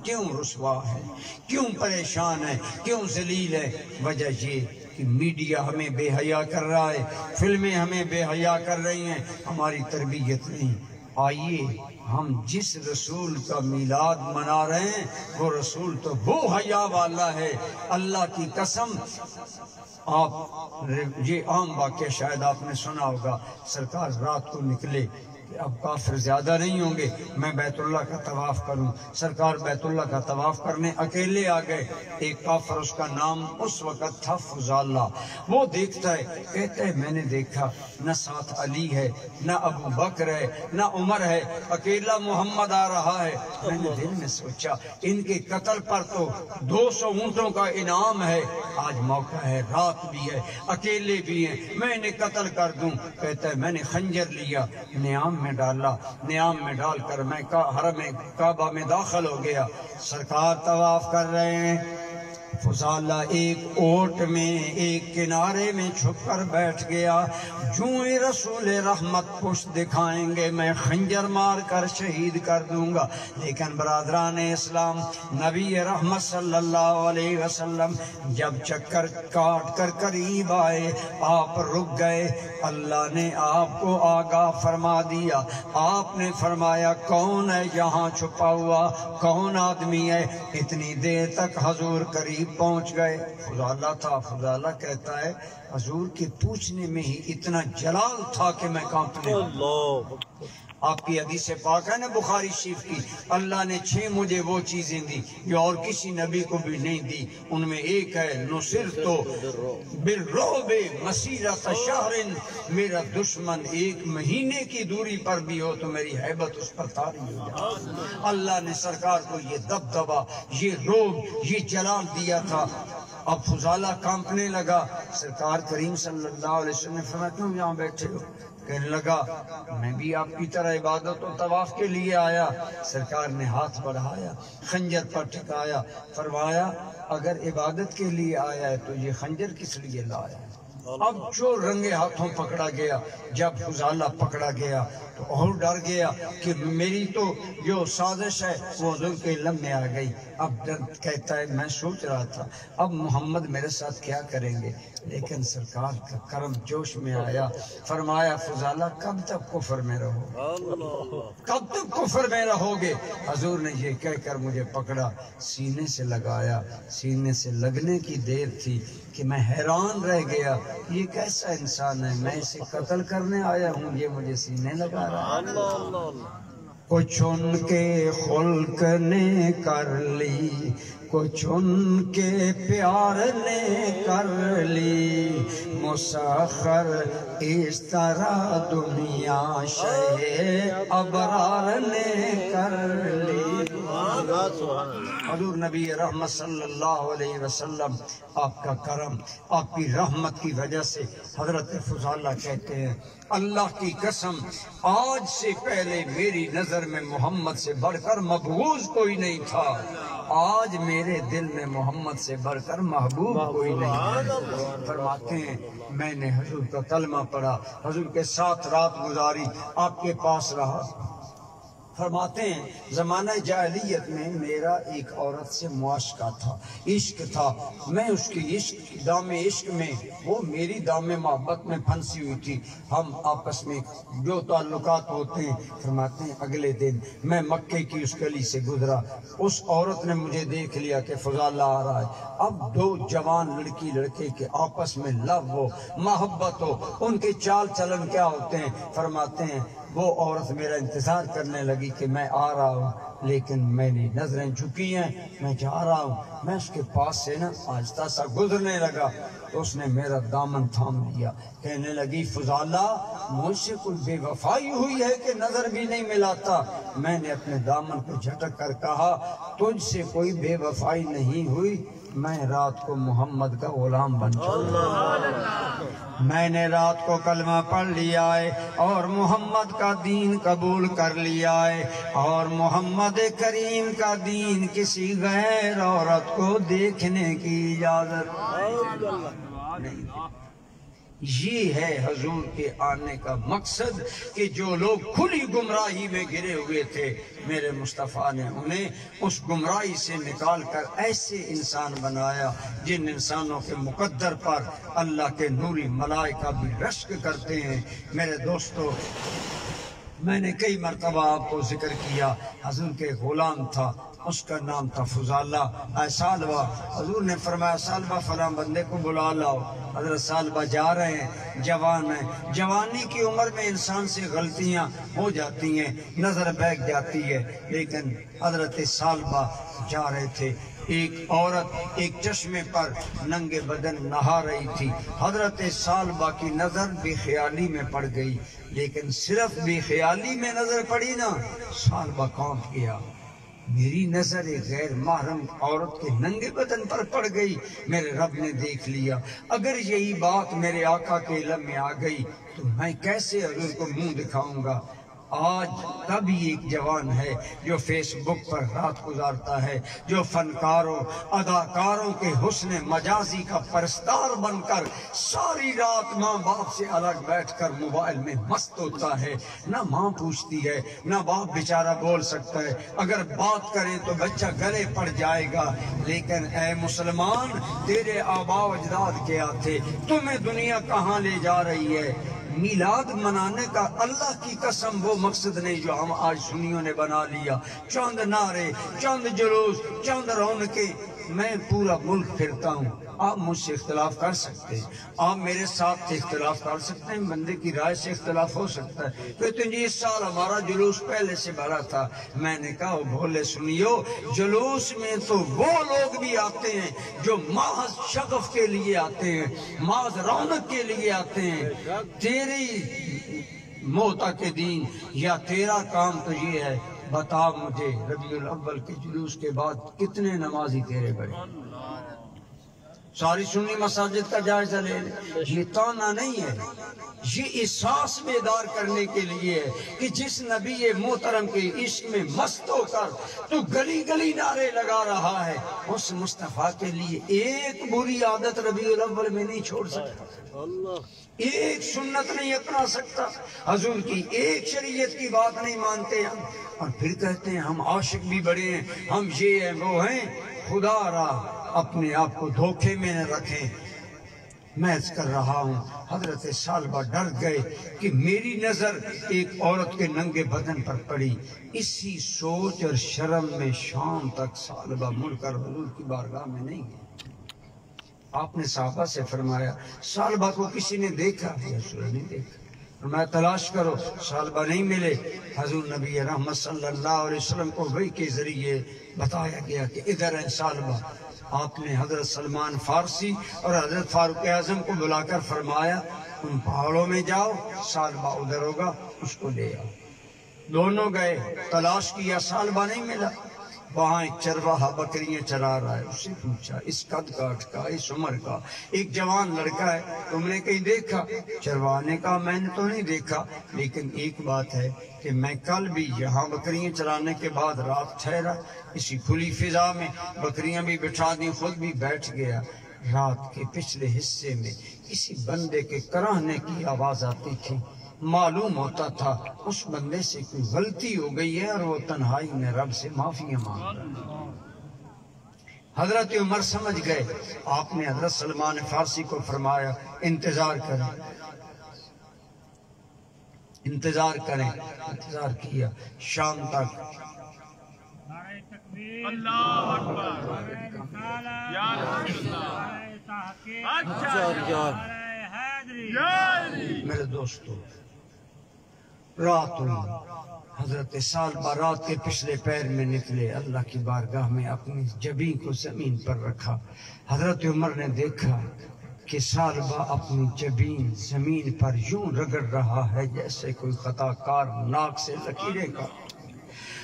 کیوں رسوا ہے، کیوں پریشان ہے، کیوں ذلیل ہے؟ وجہ یہ کہ میڈیا ہمیں بے حیا کر رہا ہے، فلمیں ہمیں بے حیا کر رہی ہیں، ہماری تربیت نہیں۔ آئیے ہم جس رسول کا میلاد منا رہے ہیں وہ رسول تو وہ حیا والا ہے۔ اللہ کی قسم، آپ یہ عام واقعہ شاید آپ نے سنا ہوگا، سرکار رات کو نکلے کہ اب کافر زیادہ نہیں ہوں گے، میں بیت اللہ کا طواف کروں۔ سرکار بیت اللہ کا طواف کرنے اکیلے آ گئے۔ ایک کافر، اس کا نام اس وقت تھا فضالہ، وہ دیکھتا ہے، کہتا ہے میں نے دیکھا نہ ساتھ علی ہے، نہ ابو بکر ہے، نہ عمر ہے، اکیلا محمد آ رہا ہے۔ میں نے دل میں سوچا ان کے قتل پر تو 200 اونٹوں کا انعام ہے، آج موقع ہے، رات بھی ہے، اکیلے بھی ہیں، میں انہیں قتل کر دوں۔ کہتا ہے میں نے خنجر لیا، نیام میں ڈالا، نیام میں ڈال کر میں حرم کعبہ میں داخل ہو گیا۔ سرکار طواف کر رہے ہیں، فضالہ ایک اوٹ میں ایک کنارے میں چھپ کر بیٹھ گیا۔ جو رسول رحمت پشت دکھائیں گے میں خنجر مار کر شہید کر دوں گا۔ لیکن برادران اسلام، نبی رحمت صلی اللہ علیہ وسلم جب چکر کاٹ کر قریب آئے آپ رک گئے۔ اللہ نے آپ کو آگاہ فرما دیا، آپ نے فرمایا کون ہے یہاں چھپا ہوا، کون آدمی ہے؟ اتنی دیر تک حضور قریب پہنچ گئے۔ فضالہ تھا، فضالہ کہتا ہے حضور کے پوچھنے میں ہی اتنا جلال تھا کہ میں کانپنے لگا۔ آپ کی حدیث پاک ہے نا بخاری شریف کی، اللہ نے 6 مجھے وہ چیزیں دی جو اور کسی نبی کو بھی نہیں دی۔ ان میں ایک ہے نصرت بالرعب مسیرۃ شہر، میرا دشمن 1 مہینے کی دوری پر بھی ہو تو میری ہیبت اس پر طاری ہو جائے۔ اللہ نے سرکار کو یہ دبدبا، یہ رعب، یہ جلال دیا تھا۔ اب فضالہ کانپنے لگا. سرکار کریم صلی اللہ علیہ وسلم نے فرمایا کیوں یہاں بیٹھے ہو؟ کہنے لگا میں بھی آپ کی طرح عبادت و طواف کے لیے آیا. سرکار نے ہاتھ بڑھایا, خنجر پر ٹھکایا, فرمایا اگر عبادت کے لیے آیا ہے تو یہ خنجر کس لیے لایا ہے؟ اب جو رنگے ہاتھوں پکڑا گیا. جب فضالہ پکڑا گیا تو اور ڈر گیا کہ میری تو جو سازش ہے وہ حضور کے علم میں آ گئی. اب درد کہتا ہے میں سوچ رہا تھا اب محمد میرے ساتھ کیا کریں گے, لیکن سرکار کا کرم جوش میں آیا. فرمایا فضالہ کب تک کفر میں رہو, کب تک کفر میں رہو گے؟ حضور نے یہ کہہ کر مجھے پکڑا, سینے سے لگایا. سینے سے لگنے کی دیر تھی کہ میں حیران رہ گیا, یہ کیسا انسان ہے, میں اسے قتل کرنے آیا ہوں, یہ مجھے سینے لگا رہا ہے. کچھ ان کے خلق نے کر لی, کچھ ان کے پیار نے کر لی, مسخر اس طرح دنیا شہ ابرار نے کر لی. حضور نبی رحمت صلی اللہ علیہ وسلم آپ کا کرم, آپ کی رحمت کی وجہ سے حضرت فضالہ کہتے ہیں اللہ کی قسم آج سے پہلے میری نظر میں محمد سے بڑھ کر مبغوض کوئی نہیں تھا, آج میرے دل میں محمد سے بڑھ کر محبوب کوئی نہیں ہے. فرماتے ہیں میں نے حضور کا کلمہ پڑھا, حضور کے ساتھ رات گزاری, آپ کے پاس رہا. فرماتے ہیں زمانہ جاہلیت میں میرا ایک عورت سے معاشقہ تھا, عشق تھا. میں اس کی عشق دام عشق میں, وہ میری دام محبت میں پھنسی ہوئی تھی. ہم آپس میں جو تعلقات ہوتے ہیں. فرماتے ہیں اگلے دن میں مکے کی اس گلی سے گزرا, اس عورت نے مجھے دیکھ لیا کہ فضالہ آ رہا ہے. اب دو جوان لڑکی لڑکے کے آپس میں لو ہو, محبت ہو, ان کے چال چلن کیا ہوتے ہیں. فرماتے ہیں وہ عورت میرا انتظار کرنے لگی کہ میں آ رہا ہوں, لیکن میری نظریں جھکی ہیں, میں جا رہا ہوں. میں اس کے پاس سے نا آہستہ سا گزرنے لگا تو اس نے میرا دامن تھام لیا. کہنے لگی فضالہ مجھ سے کوئی بے وفائی ہوئی ہے کہ نظر بھی نہیں ملاتا؟ میں نے اپنے دامن کو جھٹک کر کہا تجھ سے کوئی بے وفائی نہیں ہوئی, میں رات کو محمد کا غلام بن چکا, میں نے رات کو کلمہ پڑھ لیا ہے اور محمد کا دین قبول کر لیا ہے, اور محمد کریم کا دین کسی غیر عورت کو دیکھنے کی اجازت نہیں. یہ ہے حضور کے آنے کا مقصد کہ جو لوگ کھلی گمراہی میں گرے ہوئے تھے, میرے مصطفیٰ نے انہیں اس گمراہی سے نکال کر ایسے انسان بنایا جن انسانوں کے مقدر پر اللہ کے نوری ملائکہ بھی رشک کرتے ہیں. میرے دوستو میں نے کئی مرتبہ آپ کو ذکر کیا, حضور کے غلام تھا, اس کا نام تھا فضالہ. اے سالبہ, حضور نے فرمایا سالبہ فلاں بندے کو بلا لاؤ. حضرت سالبہ جا رہے ہیں, جوان ہیں, جوانی کی عمر میں انسان سے غلطیاں ہو جاتی ہیں, نظر بیٹھ جاتی ہے, لیکن حضرت سالبہ جا رہے تھے. ایک عورت ایک چشمے پر ننگے بدن نہا رہی تھی. حضرت سالبہ کی نظر بے خیالی میں پڑ گئی, لیکن صرف بے خیالی میں نظر پڑی نا, سالبہ کانپ گیا. میری نظر ایک غیر محرم عورت کے ننگے بدن پر پڑ گئی, میرے رب نے دیکھ لیا. اگر یہی بات میرے آقا کے علم میں آ گئی تو میں کیسے حضور کو منہ دکھاؤں گا. آج کبھی ایک جوان ہے جو فیس بک پر رات گزارتا ہے, جو فنکاروں اداکاروں کے حسن مجازی کا پرستار بن کر ساری رات ماں باپ سے الگ بیٹھ کر موبائل میں مست ہوتا ہے. نہ ماں پوچھتی ہے, نہ باپ بیچارہ بول سکتا ہے, اگر بات کریں تو بچہ گلے پڑ جائے گا. لیکن اے مسلمان, تیرے آبا و اجداد کیا تھے, تمہیں دنیا کہاں لے جا رہی ہے؟ میلاد منانے کا اللہ کی قسم وہ مقصد نہیں جو ہم آج سنیوں نے بنا لیا. چند نعرے, چند جلوس, چند رونقیں. میں پورا ملک پھرتا ہوں, آپ مجھ سے اختلاف کر سکتے ہیں, آپ میرے ساتھ اختلاف کر سکتے ہیں, بندے کی رائے سے اختلاف ہو سکتا ہے. کہتے ہیں اس سال ہمارا جلوس پہلے سے بڑا تھا. میں نے کہا بھولے سنیو, جلوس میں تو وہ لوگ بھی آتے ہیں جو محض شغف کے لیے آتے ہیں, محض رونق کے لیے آتے ہیں. تیری موتا کے دین یا تیرا کام تو یہ ہے, بتا مجھے ربیع الاول کے جلوس کے بعد کتنے نمازی تیرے بڑے؟ ساری سنی مساجد کا جائزہ لے لیں. یہ تانا نہیں ہے، یہ احساس بیدار کرنے کے لیے ہے کہ جس نبی محترم کے عشق میں مست ہو کر تو گلی گلی نعرے لگا رہا ہے، اس مصطفیٰ کے لیے ایک بری عادت ربیع الاول میں نہیں چھوڑ سکتا، ایک سنت نہیں اپنا سکتا، حضور کی ایک شریعت کی بات نہیں مانتے ہم، اور پھر کہتے ہیں ہم عاشق بھی بڑے ہیں، ہم یہ ہیں وہ ہیں. خدا را اپنے آپ کو دھوکے میں نہ رکھیں. میں عرض کر رہا ہوں حضرت ثعلبہ ڈر گئے کہ میری نظر ایک عورت کے ننگے بدن پر پڑی. اسی سوچ اور شرم میں شام تک ثعلبہ مڑ کر حضور کی بارگاہ میں نہیں گئے. آپ نے صحابہ سے فرمایا ثعلبہ کو کسی نے دیکھا؟ رسول اللہ نہیں دیکھا. فرمایا تلاش کرو. ثعلبہ نہیں ملے. حضور نبی رحمت صلی اللہ علیہ وسلم کو وحی کے ذریعے بتایا گیا کہ ادھر ہے ثعلبہ. آپ نے حضرت سلمان فارسی اور حضرت فاروق اعظم کو بلا کر فرمایا تم پہاڑوں میں جاؤ، ثعلبہ ادھر ہوگا، اس کو لے آؤ. دونوں گئے، تلاش کیا، ثعلبہ نہیں ملا. وہاں ایک چرواہا بکریاں چرا رہا ہے. اس سے پوچھا اس قد کاٹ کا، اس عمر کا ایک جوان لڑکا ہے، تم نے کہیں دیکھا؟ چرواہا نے کہا میں نے تو نہیں دیکھا، لیکن ایک بات ہے کہ میں کل بھی یہاں بکریاں چرانے کے بعد رات ٹھہرا، اسی کھلی فضا میں بکریاں بھی بٹھا دی، خود بھی بیٹھ گیا. رات کے پچھلے حصے میں کسی بندے کے کراہنے کی آواز آتی تھی. معلوم ہوتا تھا اس بندے سے کوئی غلطی ہو گئی ہے اور وہ تنہائی میں رب سے معافی مانگ رہا ہے. حضرت عمر سمجھ گئے. آپ نے حضرت سلمان فارسی کو فرمایا انتظار کریں، انتظار کریں. انتظار کیا. شام تک اللہ اکبر یا رسول اللہ. میرے دوستو رات ہوئی. حضرت ثعلبہ رات کے پچھلے پیر میں نکلے، اللہ کی بارگاہ میں اپنی جبین کو زمین پر رکھا. حضرت عمر نے دیکھا کہ ثعلبہ اپنی جبین زمین پر یوں رگڑ رہا ہے جیسے کوئی خطا کار ناک سے لکیریں کا،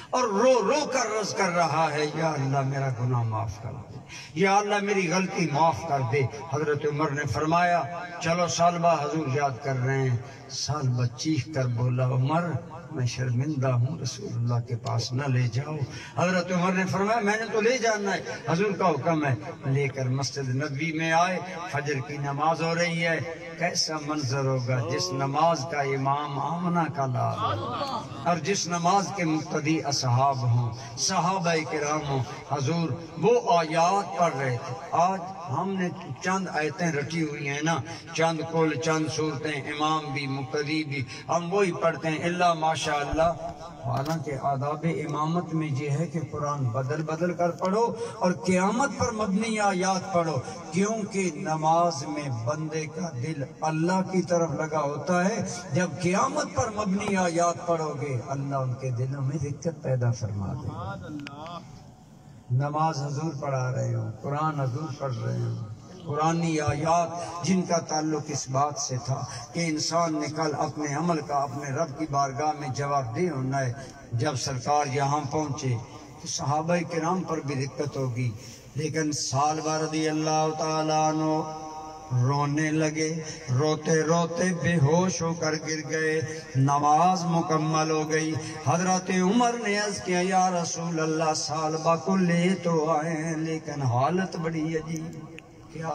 اور رو رو کر عرض کر رہا ہے یا اللہ میرا گناہ معاف کر دے، یا اللہ میری غلطی معاف کر دے. حضرت عمر نے فرمایا چلو ثعلبہ حضور یاد کر رہے ہیں. ثعلبہ چیخ کر بولا عمر میں شرمندہ ہوں، رسول اللہ کے پاس نہ لے جاؤ. حضرت عمر نے فرمایا میں نے تو لے جانا ہے، حضور کا حکم ہے. لے کر مسجد نبوی میں آئے. فجر کی نماز ہو رہی ہے. کیسا منظر ہوگا جس نماز کا امام آمنہ کا لال اور جس نماز کے مقتدی اصحاب ہوں، صحابہ کرام ہوں. حضور وہ آیات پڑھ رہے تھے. آج ہم نے چند آیتیں رٹی ہوئی ہیں نا، چند کل چند صورتیں، امام بھی مقتدی بھی ہم وہی پڑھتے ہیں اللہ ماشاءاللہ. حالانکہ آداب امامت میں یہ ہے کہ قرآن بدل بدل کر پڑھو اور قیامت پر مبنی آیات پڑھو، کیونکہ نماز میں بندے کا دل اللہ کی طرف لگا ہوتا ہے. جب قیامت پر مبنی آیات پڑھو گے اللہ ان کے دلوں میں رقت پیدا فرما دے. نماز حضور پڑھا رہے ہوں، قرآن حضور پڑھ رہے ہوں، قرآنی آیات جن کا تعلق اس بات سے تھا کہ انسان نے کل اپنے عمل کا اپنے رب کی بارگاہ میں جواب دے ہونا ہے. جب سرکار یہاں پہنچے تو صحابہ کرام پر بھی دقت ہوگی، لیکن ثعلبہ رضی اللہ تعالیٰ عنہ رونے لگے. روتے روتے بے ہوش ہو کر گر گئے. نماز مکمل ہو گئی. حضرت عمر نے عرض کیا یا رسول اللہ ثعلبہ کو لے تو آئے ہیں لیکن حالت بڑی عجیب. کیا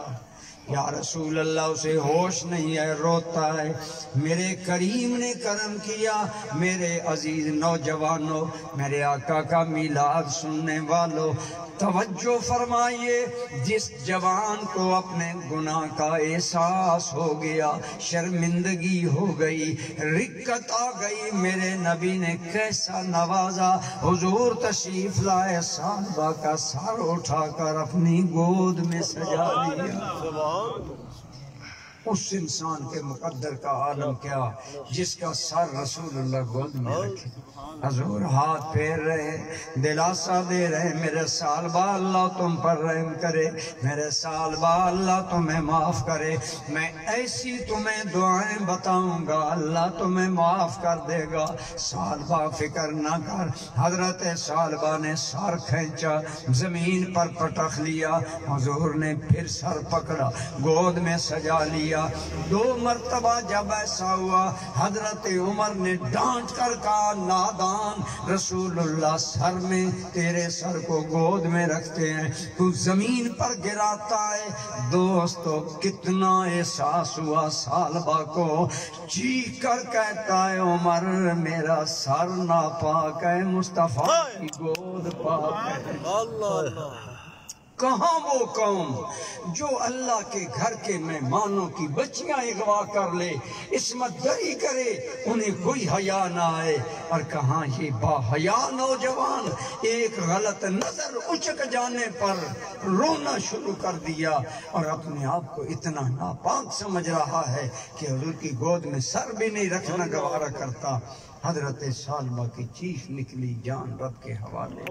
یا رسول اللہ اسے ہوش نہیں ہے، روتا ہے. میرے کریم نے کرم کیا. میرے عزیز نوجوانوں، میرے آقا کا میلاد سننے والوں، توجہ فرمائیے. جس جوان کو اپنے گناہ کا احساس ہو گیا، شرمندگی ہو گئی، رقت آ گئی، میرے نبی نے کیسا نوازا. حضور تشریف لائے، ثعلبہ کا سر اٹھا کر اپنی گود میں سجا لیا. اس انسان کے مقدر کا عالم کیا جس کا سر رسول اللہ گود میں رکھے. حضور ہاتھ پھیر رہے، دلاسا دے رہے، میرے سالبہ اللہ تم پر رحم کرے، میرے سالبہ اللہ تمہیں معاف کرے. میں ایسی تمہیں دعائیں بتاؤں گا، اللہ تمہیں معاف کر دے گا. سالبہ فکر نہ کر. حضرت سالبہ نے سر کھینچا، زمین پر پٹخ لیا. حضور نے پھر سر پکڑا، گود میں سجا لیا. 2 مرتبہ جب ایسا ہوا، حضرت عمر نے ڈانٹ کر کہا نادان، رسول اللہ سر میں تیرے سر کو گود میں رکھتے ہیں، تو زمین پر گراتا ہے. دوستو کتنا احساس ہوا سالبہ کو. چیخ کر کہتا ہے عمر میرا سر ناپاک ہے، مصطفیٰ کی گود پاک ہے. کہاں وہ قوم جو اللہ کے گھر کے مہمانوں کی بچیاں اغوا کر لے، عصمت دری کرے، انہیں کوئی حیا نہ آئے. اور کہاں یہ با حیا نوجوان ایک غلط نظر اچک جانے پر رونا شروع کر دیا اور اپنے آپ کو اتنا ناپاک سمجھ رہا ہے کہ حضور کی گود میں سر بھی نہیں رکھنا گوارا کرتا. حضرت سالبہ کی چیخ نکلی، جان رب کے حوالے.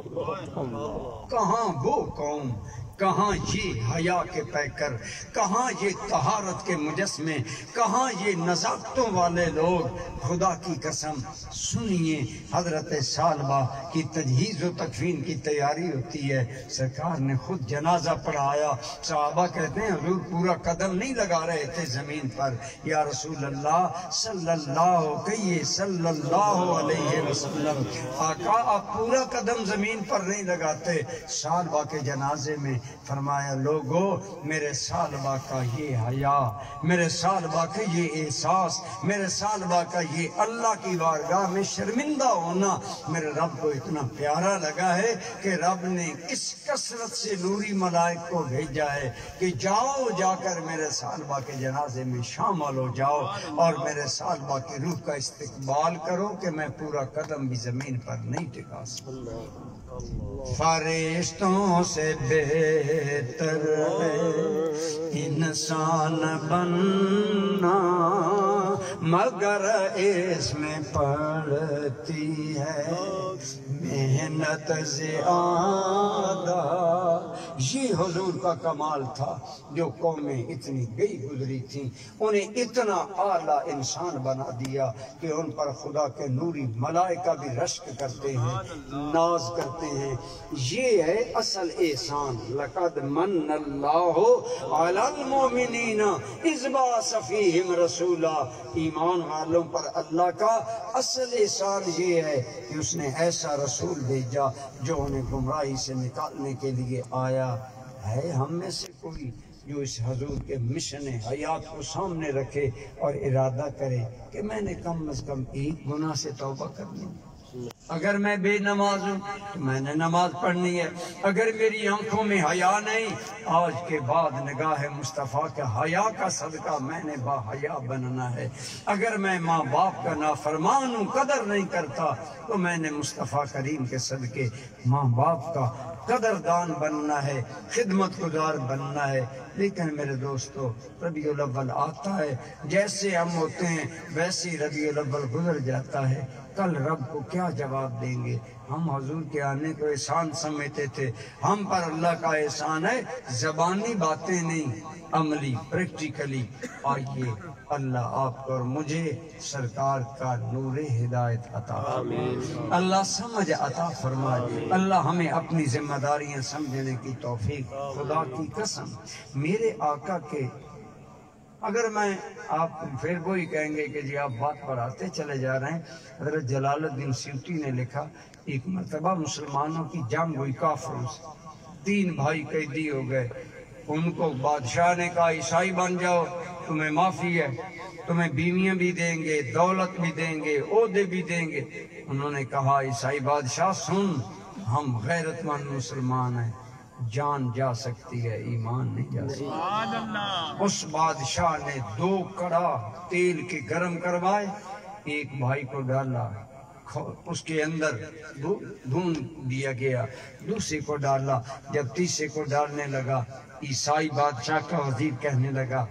کہاں وہ قوم، کہاں یہ حیا کے پیکر، کہاں یہ طہارت کے مجسمے، کہاں یہ نزاکتوں والے لوگ. خدا کی قسم سنیے، حضرت سالبہ کی تجہیز و تکفین کی تیاری ہوتی ہے. سرکار نے خود جنازہ پڑھایا. صحابہ کہتے ہیں حضور پورا قدم نہیں لگا رہے تھے زمین پر. یا رسول اللہ صلی اللہ علیہ وسلم، آقا آپ پورا قدم زمین پر نہیں لگاتے. سالبہ کے جنازے میں فرمایا لوگو میرے سالبہ کا یہ حیا، میرے سالبہ کا یہ احساس، میرے سالبہ کا یہ اللہ کی بارگاہ میں شرمندہ ہونا میرے رب کو اتنا پیارا لگا ہے کہ رب نے اس کثرت سے نوری ملائک کو بھیجا ہے کہ جاؤ، جا کر میرے سالبہ کے جنازے میں شامل ہو جاؤ اور میرے سالبہ کی روح کا استقبال کرو کہ میں پورا قدم بھی زمین پر نہیں ٹکا سکتا. فرشتوں سے بہتر ہے انسان بننا، مگر اس میں پڑتی ہے محنت زیادہ. یہ حضور کا کمال تھا. جو قومیں اتنی گئی گزری تھیں انہیں اتنا اعلیٰ انسان بنا دیا کہ ان پر خدا کے نوری ملائکہ بھی رشک کرتے ہیں، ناز کرتے ہیں. یہ ہے اصل احسان. لقد من اللہ علی المؤمنین اذ بعث فیہم رسولا. ایمان والوں پر اللہ کا اصل احسان یہ ہے کہ اس نے ایسا رسول بھیجا جو انہیں گمراہی سے نکالنے کے لیے آیا ہے. ہم میں سے کوئی جو اس حضور کے مشن حیات کو سامنے رکھے اور ارادہ کرے کہ میں نے کم از کم ایک گناہ سے توبہ کرنی ہے. اگر میں بے نماز ہوں تو میں نے نماز پڑھنی ہے. اگر میری آنکھوں میں حیا نہیں، آج کے بعد نگاہ مصطفیٰ کے حیا کا صدقہ میں نے با حیا بننا ہے. اگر میں ماں باپ کا نافرمان ہوں، قدر نہیں کرتا، تو میں نے مصطفیٰ کریم کے صدقے ماں باپ کا قدردان بننا ہے، خدمت گزار بننا ہے. لیکن میرے دوستو ربیع الاول آتا ہے، جیسے ہم ہوتے ہیں ویسے ربیع الاول گزر جاتا ہے. کل رب کو کیا جواب دیں گے؟ ہم حضور کے آنے کو احسان سمجھتے تھے. ہم پر اللہ کا احسان ہے، زبانی باتیں نہیں، عملی پریکٹیکلی. آئیے اللہ آپ کو اور مجھے سرکار کا نور ہدایت عطا فرمائے، اللہ سمجھ عطا فرمائے، اللہ ہمیں اپنی ذمہ داریاں سمجھنے کی توفیق. خدا کی قسم میرے آقا کے، اگر میں آپ پھر وہی کہیں گے کہ جی آپ بات پر آتے چلے جا رہے ہیں. حضرت جلال الدین سیوطی نے لکھا ایک مرتبہ مسلمانوں کی جنگ ہوئی کافروں سے. 3 بھائی قیدی ہو گئے. ان کو بادشاہ نے کہا عیسائی بن جاؤ، تمہیں معافی ہے، تمہیں بیویاں بھی دیں گے، دولت بھی دیں گے، عہدے بھی دیں گے. انہوں نے کہا عیسائی بادشاہ سن، ہم غیرت مند مسلمان ہیں، جان جا سکتی ہے، ایمان نہیں جا سکتی. اس بادشاہ نے 2 کڑا تیل کے گرم کروائے، ایک بھائی کو ڈالا، اس کے اندر ڈھونڈ دیا گیا، دوسرے کو ڈالا. جب تیسرے کو ڈالنے لگا، عیسائی بادشاہ کا وزیر کہنے لگا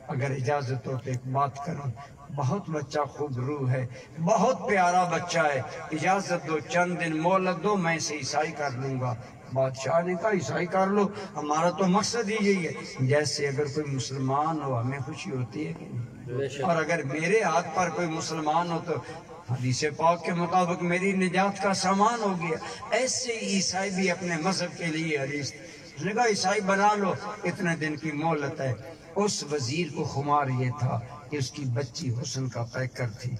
اگر اجازت ہو تو ایک بات کروں، بہت بچہ خوب روح ہے، بہت پیارا بچہ ہے، اجازت دو چند دن مہلت دو، میں اسے عیسائی کر لوں گا۔ بادشاہ نے کہا عیسائی کر لو، ہمارا تو مقصد ہی یہی ہے۔ جیسے اگر کوئی مسلمان ہو ہمیں خوشی ہوتی ہے کہ نہیں، اور اگر میرے ہاتھ پر کوئی مسلمان ہو تو حدیث پاک کے مطابق میری نجات کا سامان ہو گیا۔ ایسے عیسائی بھی اپنے مذہب کے لیے حریص تھے، اس نے کہا عیسائی بنا لو، اتنے دن کی مہلت ہے۔ اس وزیر کو خمار یہ تھا کہ اس کی بچی حسن کا پیکر تھی،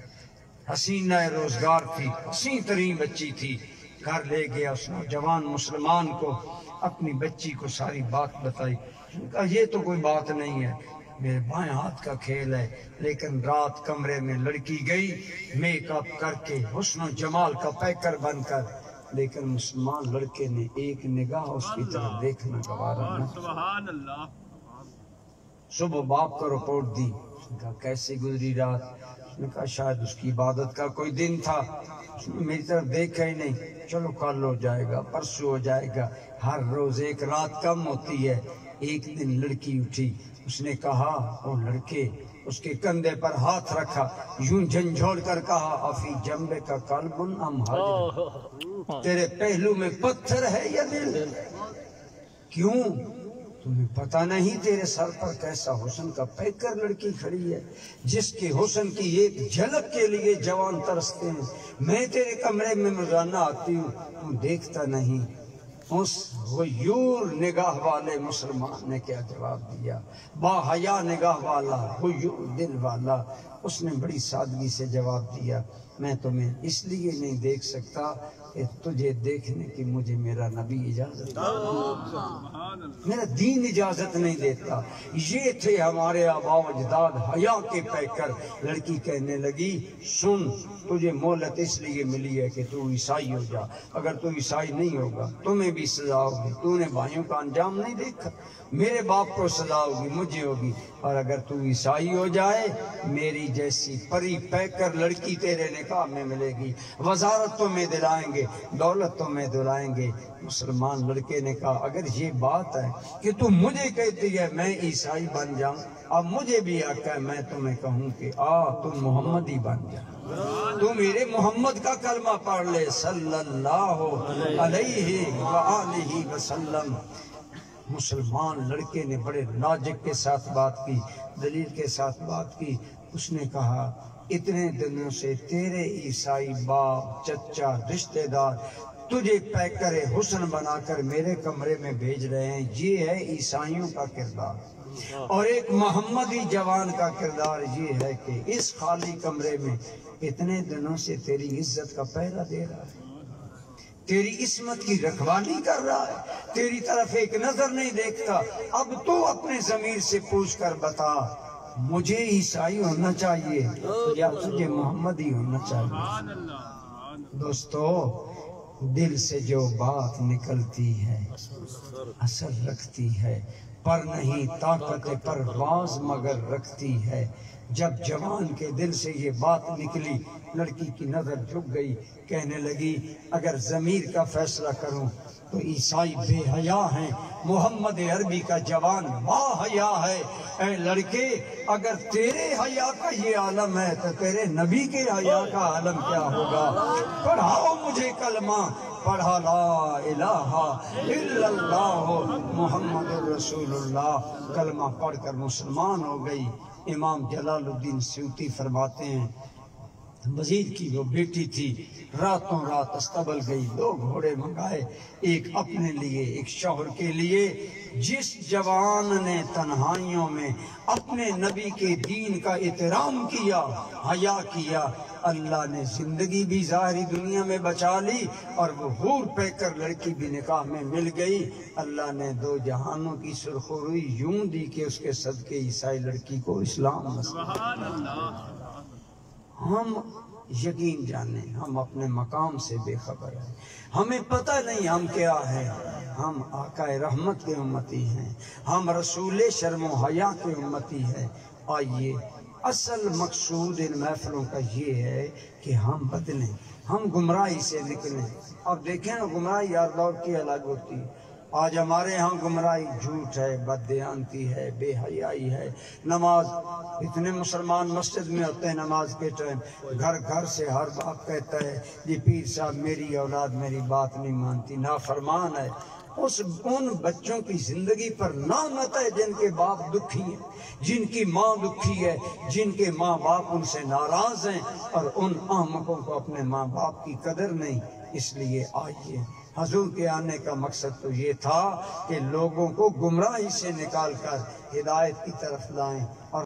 حسینہ روزگار تھی، حسین ترین بچی تھی۔ گھر لے گیا اس نوجوان مسلمان کو، اپنی بچی کو ساری بات بتائی۔ اس نے کہا یہ تو کوئی بات نہیں ہے، میرے بائیں ہاتھ کا کھیل ہے، لیکن رات کمرے میں لڑکی گئی میک اپ کر کے، حسن و جمال کا پیکر بن کر، لیکن مسلمان لڑکے نے ایک نگاہ اس کی طرف دیکھنا گوارا نہ کیا۔ سبحان اللہ۔ صبح باپ کو رپورٹ دی، اس نے کہا کیسے گزری رات؟ اس نے کہا شاید اس کی عبادت کا کوئی دن تھا، اس نے میری طرف دیکھا ہی نہیں، چلو کل ہو جائے گا، پرسوں ہو جائے گا، ہر روز ایک رات کم ہوتی ہے۔ ایک دن لڑکی اٹھی، اس نے کہا وہ لڑکے، اس کے کندھے پر ہاتھ رکھا، یوں جھنجھوڑ کر کہا افی جنبے کا قلب ام حجر، تیرے پہلو میں پتھر ہے یا دل؟ کیوں؟ تمہیں پتہ نہیں تیرے سر پر کیسا حسن کا پیکر لڑکی کھڑی ہے، جس کے حسن کی ایک جھلک کے لیے جوان ترستے ہیں۔ میں تیرے کمرے میں روزانہ آتی ہوں، تم دیکھتا نہیں۔ اس غیور نگاہ والے مسلمان نے کیا جواب دیا؟ با حیا نگاہ والا، غیور دل والا، اس نے بڑی سادگی سے جواب دیا، میں تمہیں اس لیے نہیں دیکھ سکتا کہ تجھے دیکھنے کی مجھے میرا نبی اجازت دیتا، میرا دین اجازت نہیں دیتا۔ یہ تھے ہمارے آباء و اجداد حیا کے پیکر۔ لڑکی کہنے لگی سن، تجھے مہلت اس لیے ملی ہے کہ تو عیسائی ہو جا، اگر تو عیسائی نہیں ہوگا تمہیں بھی سزا ہوگی، تو نے بھائیوں کا انجام نہیں دیکھا، میرے باپ کو سزا ہوگی، مجھے ہوگی، اور اگر تو عیسائی ہو جائے میری جیسی پری پیکر لڑکی تیرے نکاح میں ملے گی، وزارت تمہیں دلائیں گے، دولت تمہیں دلائیں گے۔ مسلمان لڑکے نے کہا اگر یہ بات ہے کہ تو مجھے کہتی ہے میں عیسائی بن جاؤں، اب مجھے بھی حق ہے میں تمہیں کہوں کہ تم محمدی بن جا، تو میرے محمد کا کلمہ پڑھ لے صلی اللہ علیہ وآلہ وسلم۔ مسلمان لڑکے نے بڑے لاجک کے ساتھ بات کی، دلیل کے ساتھ بات کی۔ اس نے کہا اتنے دنوں سے تیرے عیسائی باپ چچا رشتہ دار تجھے پیکر حسن بنا کر میرے کمرے میں بھیج رہے ہیں، یہ ہے عیسائیوں کا کردار، اور ایک محمدی جوان کا کردار یہ ہے کہ اس خالی کمرے میں اتنے دنوں سے تیری عزت کا پہرا دے رہا ہے، تیری عصمت کی رکھوالی کر رہا ہے، تیری طرف ایک نظر نہیں دیکھتا۔ اب تو اپنے ضمیر سے پوچھ کر بتا مجھے عیسائی ہونا چاہیے یا تجھے محمدی ہونا چاہیے؟ دوستو دل سے جو بات نکلتی ہے اثر رکھتی ہے، پر نہیں طاقت پرواز مگر رکھتی ہے۔ جب جوان کے دل سے یہ بات نکلی لڑکی کی نظر جھک گئی، کہنے لگی اگر ضمیر کا فیصلہ کروں تو عیسائی بے حیا ہیں، محمد عربی کا جوان با حیا ہے۔ اے لڑکے اگر تیرے حیا کا یہ عالم ہے تو تیرے نبی کے حیا کا عالم کیا ہوگا؟ پڑھاؤ مجھے کلمہ، پڑھا لا الہ الا اللہ محمد رسول اللہ، کلمہ پڑھ کر مسلمان ہو گئی۔ امام جلال الدین سیوطی فرماتے ہیں وزیر کی وہ بیٹی تھی، راتوں رات استبل گئی، 2 گھوڑے منگائے، ایک اپنے لیے ایک شوہر کے لیے۔ جس جوان نے تنہائیوں میں اپنے نبی کے دین کا احترام کیا، حیا کیا، اللہ نے زندگی بھی ظاہری دنیا میں بچا لی اور وہ حور پیکر لڑکی بھی نکاح میں مل گئی۔ اللہ نے 2 جہانوں کی سرخروئی یوں دی کہ اس کے صدقے عیسائی لڑکی کو اسلام نصیب۔ سبحان اللہ۔ ہم یقین جانیں ہم اپنے مقام سے بے خبر ہیں، ہمیں پتہ نہیں ہم کیا ہیں۔ ہم آقا رحمت کے امتی ہیں، ہم رسول شرم و حیا کے امتی ہیں۔ آئیے اصل مقصود ان محفلوں کا یہ ہے کہ ہم بدلیں، ہم گمراہی سے نکلیں۔ اب دیکھیں نا گمراہی ہر دور کی الگ ہوتی ہے، آج ہمارے ہاں گمراہی جھوٹ ہے، بددیانتی ہے، بے حیائی ہے۔ نماز اتنے مسلمان مسجد میں ہوتے ہیں نماز کے ٹائم، گھر گھر سے ہر باپ کہتا ہے یہ پیر صاحب میری اولاد میری بات نہیں مانتی، نافرمان ہے۔ ان بچوں کی زندگی پر لعنت ہے جن کے باپ دکھی ہیں، جن کی ماں دکھی ہے، جن کے ماں باپ ان سے ناراض ہیں، اور ان احمقوں کو اپنے ماں باپ کی قدر نہیں۔ اس لیے آئیے، حضور کے آنے کا مقصد تو یہ تھا کہ لوگوں کو گمراہی سے نکال کر ہدایت کی طرف لائیں، اور